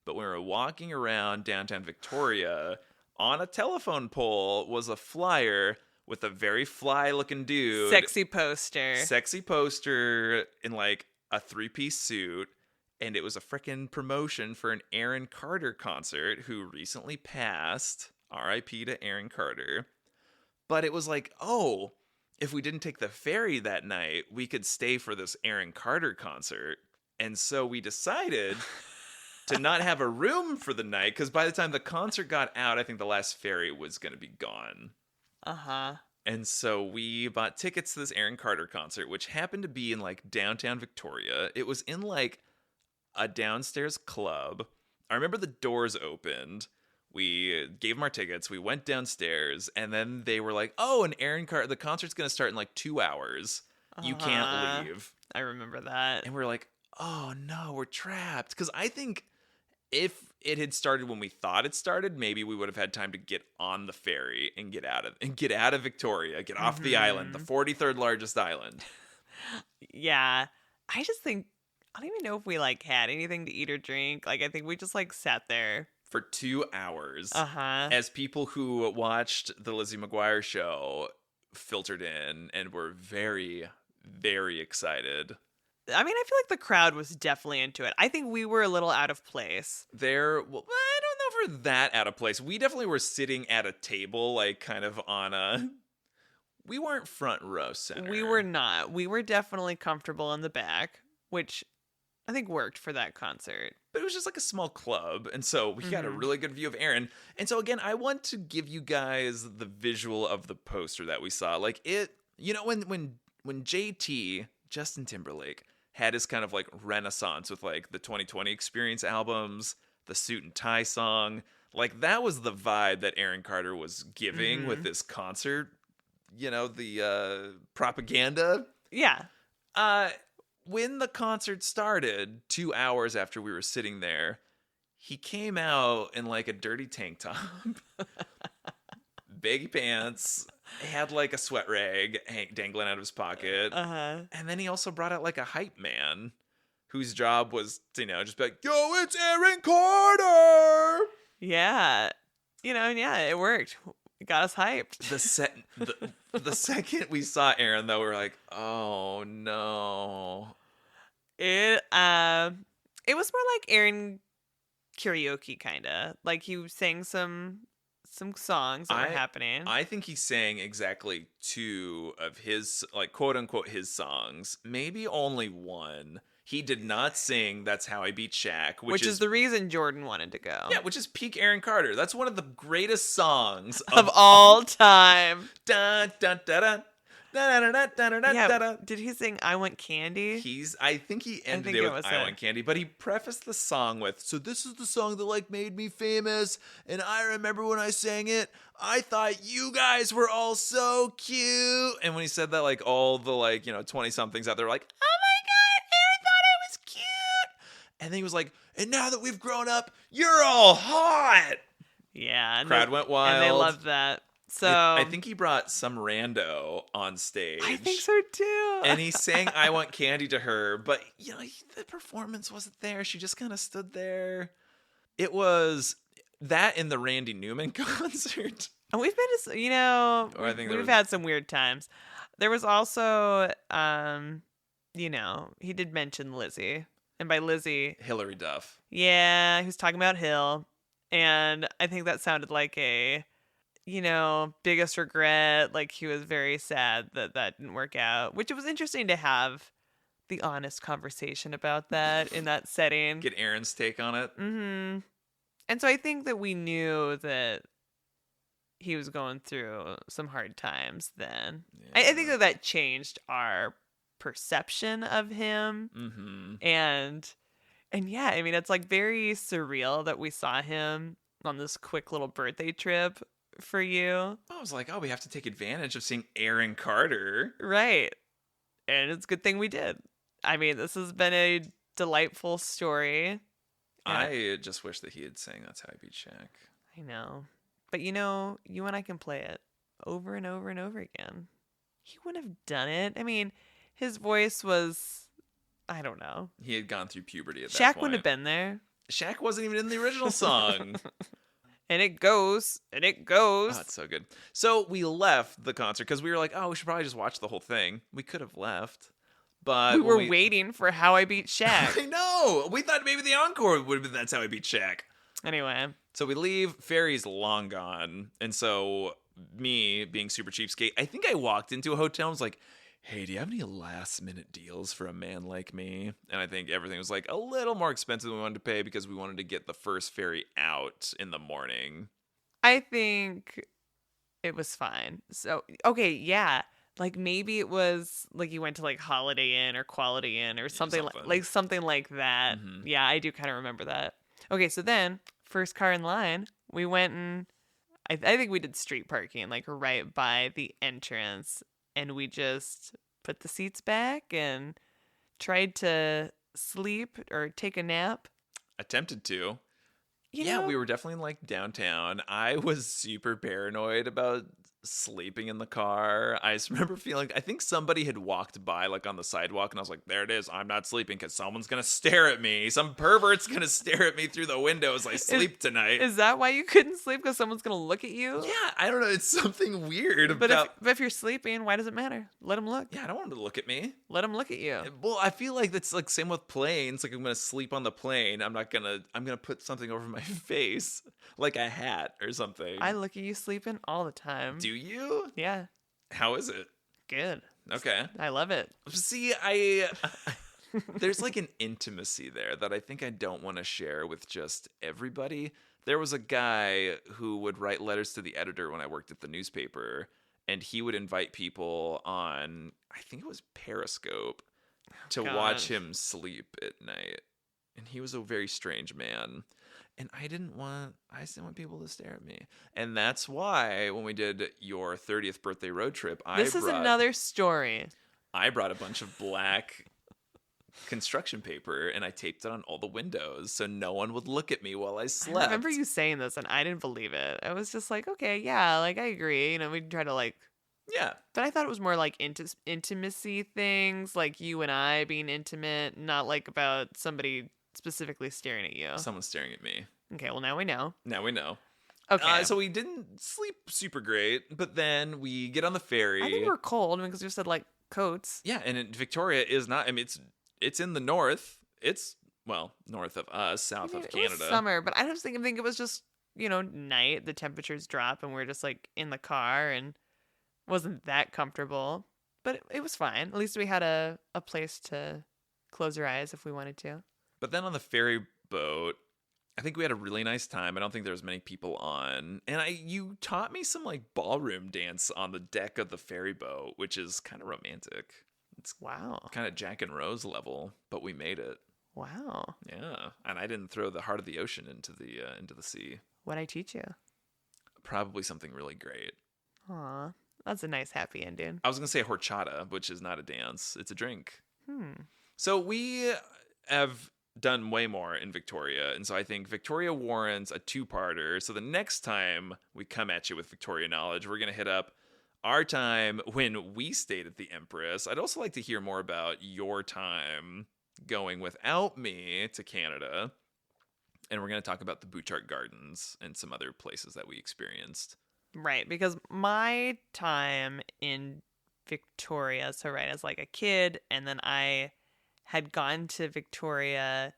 But when we were walking around downtown Victoria, on a telephone pole was a flyer with a very fly-looking dude. Sexy poster. Sexy poster in like a 3-piece suit. And it was a frickin' promotion for an Aaron Carter concert who recently passed. R.I.P. to Aaron Carter. But it was like, oh, if we didn't take the ferry that night, we could stay for this Aaron Carter concert. And so we decided to not have a room for the night because by the time the concert got out, I think the last ferry was going to be gone. Uh-huh. And so we bought tickets to this Aaron Carter concert, which happened to be in like downtown Victoria. It was in like a downstairs club. I remember the doors opened. We gave them our tickets. We went downstairs, and then they were like, "Oh, an Aaron Carter. The concert's gonna start in like 2 hours. You can't leave." I remember that. And we're like, "Oh no, we're trapped." Because I think if it had started when we thought it started, maybe we would have had time to get on the ferry and get out of Victoria, get off the island, the 43rd largest island. Yeah. I just think I don't even know if we like had anything to eat or drink. Like I think we just like sat there. for 2 hours Uh-huh. as people who watched the Lizzie McGuire show filtered in and were very, very excited. I mean, I feel like the crowd was definitely into it. I think we were a little out of place. Well, I don't know if we're that out of place. We definitely were sitting at a table, like kind of on a. We weren't front row center. We were not. We were definitely comfortable in the back, which I think worked for that concert. But it was just like a small club, and so we got a really good view of Aaron. And so again, I want to give you guys the visual of the poster that we saw. Like it, when JT, Justin Timberlake, had his kind of like renaissance with like the 2020 Experience albums, the Suit and Tie song, like that was the vibe that Aaron Carter was giving with this concert. The propaganda. Yeah. When the concert started, 2 hours after we were sitting there, he came out in like a dirty tank top, baggy pants, had like a sweat rag dangling out of his pocket. And then he also brought out like a hype man whose job was to, just be like, yo, it's Aaron Carter. Yeah. Yeah, it worked. It got us hyped. The second we saw Aaron, though, we were like, "Oh no!" It was more like Aaron karaoke kind of. Like he sang some songs that were happening. I think he sang exactly 2 of his, like, quote unquote, his songs. Maybe only 1. He did not sing "That's How I Beat Shaq," which is the reason Jordan wanted to go. Yeah, which is peak Aaron Carter. That's one of the greatest songs of all time. Dun, dun, dun, dun. Yeah, did he sing "I Want Candy"? I think he ended it with "I Want Candy," but he prefaced the song with, "So this is the song that like made me famous, and I remember when I sang it, I thought you guys were all so cute." And when he said that, like all the 20 somethings out there were like, "Oh my god, Aaron thought I was cute," and then he was like, "And now that we've grown up, you're all hot." Yeah, crowd went wild, and they loved that. So I think he brought some rando on stage. I think so too. And he sang "I Want Candy" to her, but the performance wasn't there. She just kind of stood there. It was that in the Randy Newman concert. And we've been to, we've had some weird times. There was also, he did mention Lizzie, and by Lizzie, Hillary Duff. Yeah, he was talking about Hill, and I think that sounded like a biggest regret. Like he was very sad that didn't work out, which it was interesting to have the honest conversation about that in that setting. Get Aaron's take on it. Mm-hmm. And so I think that we knew that he was going through some hard times then. Yeah. I think that changed our perception of him. Mm-hmm. And yeah, I mean, it's like very surreal that we saw him on this quick little birthday trip for you. I was like, we have to take advantage of seeing Aaron Carter. Right. And it's a good thing we did. I mean, this has been a delightful story. I just wish that he had sang "That's How I Beat Shaq." I know. But you and I can play it over and over and over again. He wouldn't have done it. I mean, his voice was, I don't know. He had gone through puberty at that Shaq point. wouldn't have been there. Shaq wasn't even in the original song. And it goes, and it goes. Oh, it's so good. So we left the concert because we were like, we should probably just watch the whole thing. We could have left, but we were waiting for How I Beat Shaq. I know. We thought maybe the encore would have been "That's How I Beat Shaq." Anyway. So we leave. Ferry's long gone. And so me, being super cheapskate, I think I walked into a hotel and was like, "Hey, do you have any last-minute deals for a man like me?" And I think everything was like a little more expensive than we wanted to pay because we wanted to get the first ferry out in the morning. I think it was fine. So, okay, yeah. Like maybe it was like you went to like Holiday Inn or Quality Inn or something like something like that. Mm-hmm. Yeah, I do kind of remember that. Okay, so then first car in line, we went and I think we did street parking like right by the entrance, and we just put the seats back and tried to sleep or take a nap. Attempted to. We were definitely like downtown. I was super paranoid about sleeping in the car. I just remember feeling, I think somebody had walked by like on the sidewalk and I was like, there it is. I'm not sleeping because someone's going to stare at me. Some pervert's going to stare at me through the window as I sleep tonight. Is that why you couldn't sleep? Because someone's going to look at you? Yeah, I don't know. It's something weird But about... if you're sleeping, why does it matter? Let them look. Yeah, I don't want them to look at me. Let them look at you. Well, I feel like that's like same with planes. Like I'm going to sleep on the plane. I'm going to put something over my face, like a hat or something. I look at you sleeping all the time. Do you? Yeah. How is it? Good. Okay. I love it. See, there's like an intimacy there that I think I don't want to share with just everybody. There was a guy who would write letters to the editor when I worked at the newspaper, and he would invite people on, I think it was Periscope, to watch him sleep at night. And he was a very strange man. And I just didn't want people to stare at me. And that's why when we did your 30th birthday road trip, This is another story. I brought a bunch of black construction paper and I taped it on all the windows so no one would look at me while I slept. I remember you saying this and I didn't believe it. I was just like, okay, yeah, like I agree. You know, we'd try to like... Yeah. But I thought it was more like intimacy things, like you and I being intimate, not like about somebody specifically staring at you. Someone's staring at me. Okay, well now we know. Now we know. Okay. So we didn't sleep super great, but then we get on the ferry. I think we're cold because you said like coats. Yeah, and Victoria is not, I mean, it's in the north. It's, well, north of us, south of Canada. It was summer, but I just think it was just, you know, night. The temperatures drop and we're just like in the car and wasn't that comfortable. But it was fine. At least we had a place to close our eyes if we wanted to. But then on the ferry boat, I think we had a really nice time. I don't think there was many people on. And you taught me some like ballroom dance on the deck of the ferry boat, which is kind of romantic. It's wow. Kind of Jack and Rose level, but we made it. Wow. Yeah. And I didn't throw the heart of the ocean into the sea. What'd I teach you? Probably something really great. Aw. That's a nice happy ending. I was going to say horchata, which is not a dance. It's a drink. So we have done way more in Victoria. And so I think Victoria warrants a two-parter. So the next time we come at you with Victoria knowledge, we're going to hit up our time when we stayed at the Empress. I'd also like to hear more about your time going without me to Canada. And we're going to talk about the Bouchard Gardens and some other places that we experienced. Right, because my time in Victoria, so right, as like a kid, and then I had gone to Victoria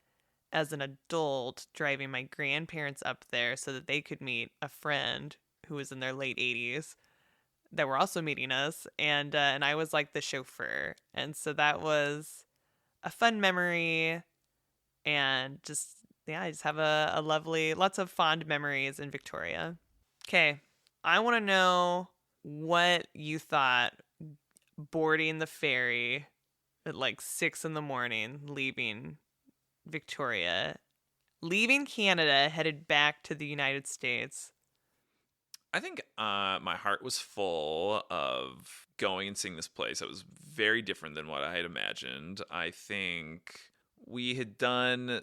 as an adult, driving my grandparents up there so that they could meet a friend who was in their late 80s that were also meeting us, and I was like the chauffeur, and so that was a fun memory, and just yeah, I just have a lovely, lots of fond memories in Victoria. Okay. I want to know what you thought boarding the ferry at like 6 a.m, leaving Victoria, leaving Canada, headed back to the United States. I think my heart was full of going and seeing this place. It was very different than what I had imagined. I think we had done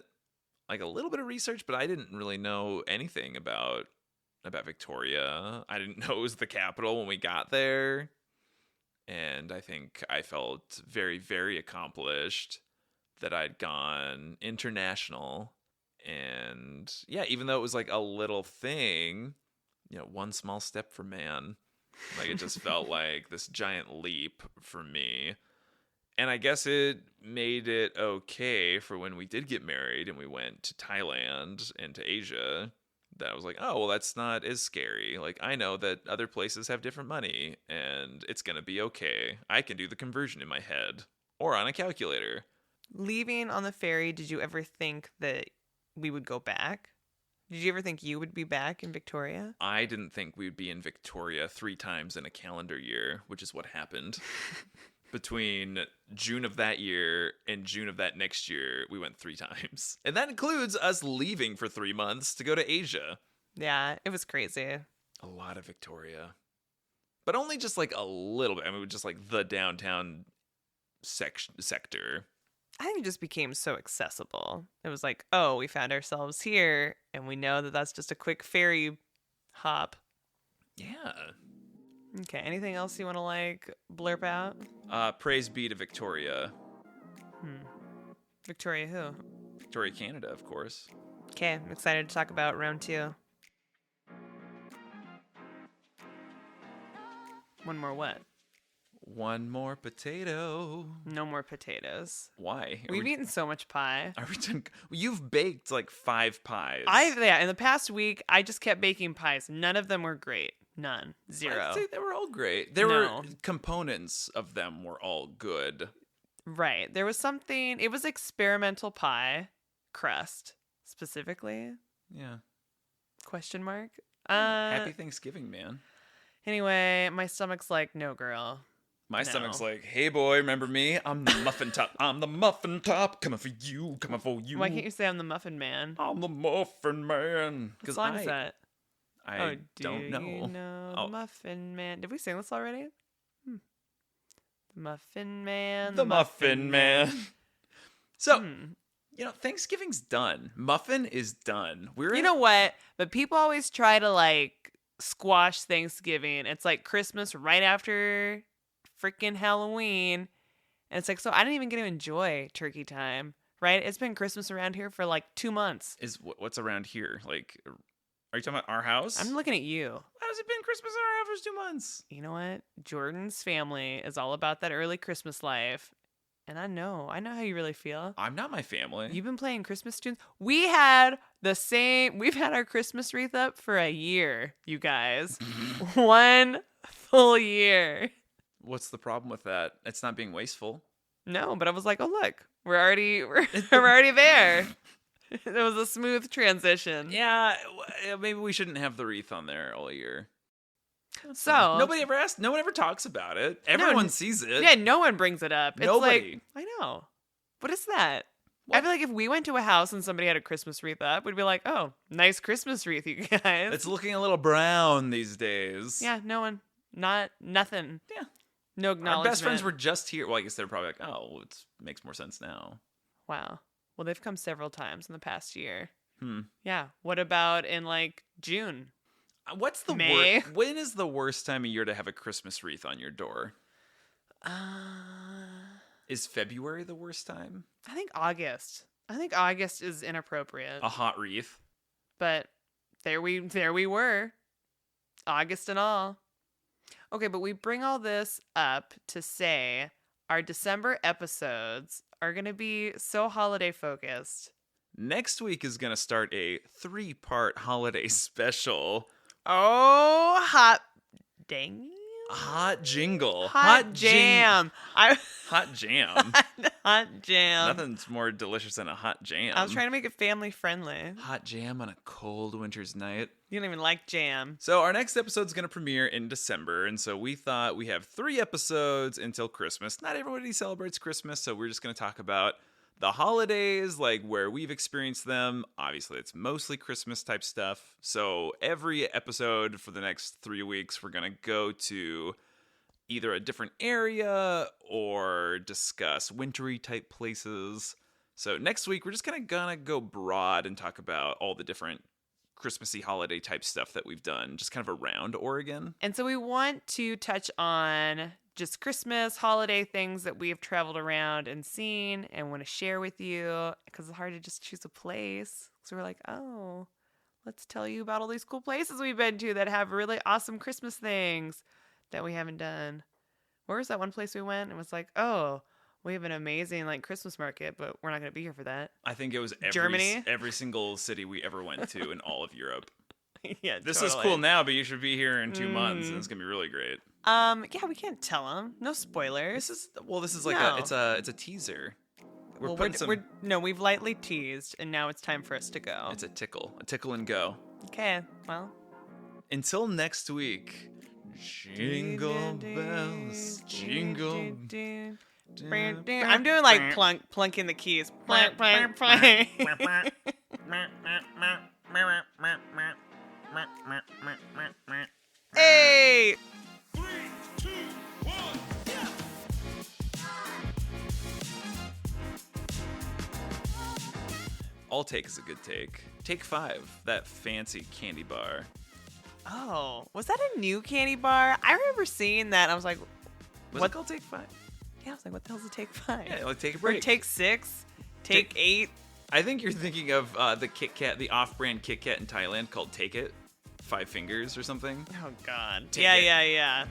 like a little bit of research, but I didn't really know anything about Victoria. I didn't know it was the capital when we got there. And I think I felt very, very accomplished that I'd gone international. And yeah, even though it was like a little thing, you know, one small step for man. Like it just felt like this giant leap for me. And I guess it made it okay for when we did get married and we went to Thailand and to Asia. That I was like, oh, well, that's not as scary. Like, I know that other places have different money, and it's going to be okay. I can do the conversion in my head or on a calculator. Leaving on the ferry, did you ever think that we would go back? Did you ever think you would be back in Victoria? I didn't think we'd be in Victoria 3 times in a calendar year, which is what happened. Between June of that year and June of that next year, we went 3 times. And that includes us leaving for 3 months to go to Asia. Yeah, it was crazy. A lot of Victoria. But only just like a little bit. I mean, just like the downtown sector. I think it just became so accessible. It was like, oh, we found ourselves here, and we know that that's just a quick ferry hop. Yeah. Okay, anything else you want to like blurb out? Praise be to Victoria. Victoria who? Victoria, Canada, of course. Okay, I'm excited to talk about round 2. One more what? One more potato. No more potatoes. Why? We've eaten so much pie. Are we done? You've baked like 5 pies. In the past week, I just kept baking pies. None of them were great. None. 0. I'd say they were all great. Components of them were all good. Right. There was something. It was experimental pie crust specifically. Yeah. Question mark. Happy Thanksgiving, man. Anyway, my stomach's like, no, girl. My No. stomach's like, hey boy, remember me? I'm the muffin top. I'm the muffin top. Coming for you. Coming for you. Why can't you say I'm the muffin man? I'm the muffin man. What song is that? I don't know. You know Oh. the Muffin Man. Did we sing this already? The Muffin Man. The Muffin Man. So, Hmm. Thanksgiving's done. Muffin is done. You know what? But people always try to like squash Thanksgiving. It's like Christmas right after freaking Halloween. And it's like, so I didn't even get to enjoy turkey time, right? It's been Christmas around here for like 2 months. What's around here? Like, are you talking about our house? I'm looking at you. How's it been Christmas in our house for 2 months? You know what? Jordan's family is all about that early Christmas life. And I know how you really feel. I'm not my family. You've been playing Christmas tunes. We've had our Christmas wreath up for a year, you guys. 1 full year. What's the problem with that? It's not being wasteful. No, but I was like, oh look, we're already there. It was a smooth transition. Yeah, maybe we shouldn't have the wreath on there all year. So Nobody ever asked. No one ever talks about it. Everyone sees it. Yeah, no one brings it up. It's Nobody. like, I know. What is that? What? I feel like if we went to a house and somebody had a Christmas wreath up, we'd be like, oh, nice Christmas wreath, you guys. It's looking a little brown these days. Yeah, no one. Nothing. Yeah. No acknowledgement. Our best friends were just here. Well, I guess they're probably like, oh, well, it makes more sense now. Wow. Well, they've come several times in the past year. Hmm. Yeah. What about in like June? What's the May? worst? When is the worst time of year to have a Christmas wreath on your door? Is February the worst time? I think August. I think August is inappropriate. A hot wreath. But there we were. August and all. Okay, but we bring all this up to say our December episodes are going to be so holiday focused. Next week is going to start a 3-part holiday special. Oh, hot dang. Hot jingle. Hot jam. Hot jam. Hot jam. Nothing's more delicious than a hot jam. I was trying to make it family friendly. Hot jam on a cold winter's night. You don't even like jam. So our next episode's going to premiere in December, and so we thought we have 3 episodes until Christmas. Not everybody celebrates Christmas, so we're just going to talk about the holidays, like where we've experienced them. Obviously, it's mostly Christmas type stuff. So every episode for the next 3 weeks, we're going to go to either a different area or discuss wintry type places. So next week, we're just kind of gonna go broad and talk about all the different Christmassy holiday type stuff that we've done, just kind of around Oregon. And so we want to touch on just Christmas, holiday things that we've traveled around and seen and want to share with you, because it's hard to just choose a place. So we're like, oh, let's tell you about all these cool places we've been to that have really awesome Christmas things that we haven't done. Where was that one place we went? It was like, oh, we have an amazing like Christmas market, but we're not going to be here for that. I think it was Germany? every single city we ever went to in all of Europe. Yeah, This totally. is cool now, but you should be here in 2 months, and it's gonna be really great. Yeah, we can't tell them. No spoilers. This is like No. it's a teaser. We've lightly teased, and now it's time for us to go. It's a tickle and go. Okay, well. Until next week, jingle bells, jingle. I'm doing like plunking the keys. Plunk, plunk, plunk. Hey! 3, 2, 1, yeah! All take is a good take. Take 5, that fancy candy bar. Oh, was that a new candy bar? I remember seeing that. And I was like, Was what? it called Take 5? Yeah, I was like, what the hell's a Take 5? Yeah, like Take a Or break. Take 6? Take 8? I think you're thinking of the Kit Kat, the off-brand Kit Kat in Thailand called Take It, 5 Fingers or something. Oh, God. Take Yeah, it. yeah, yeah.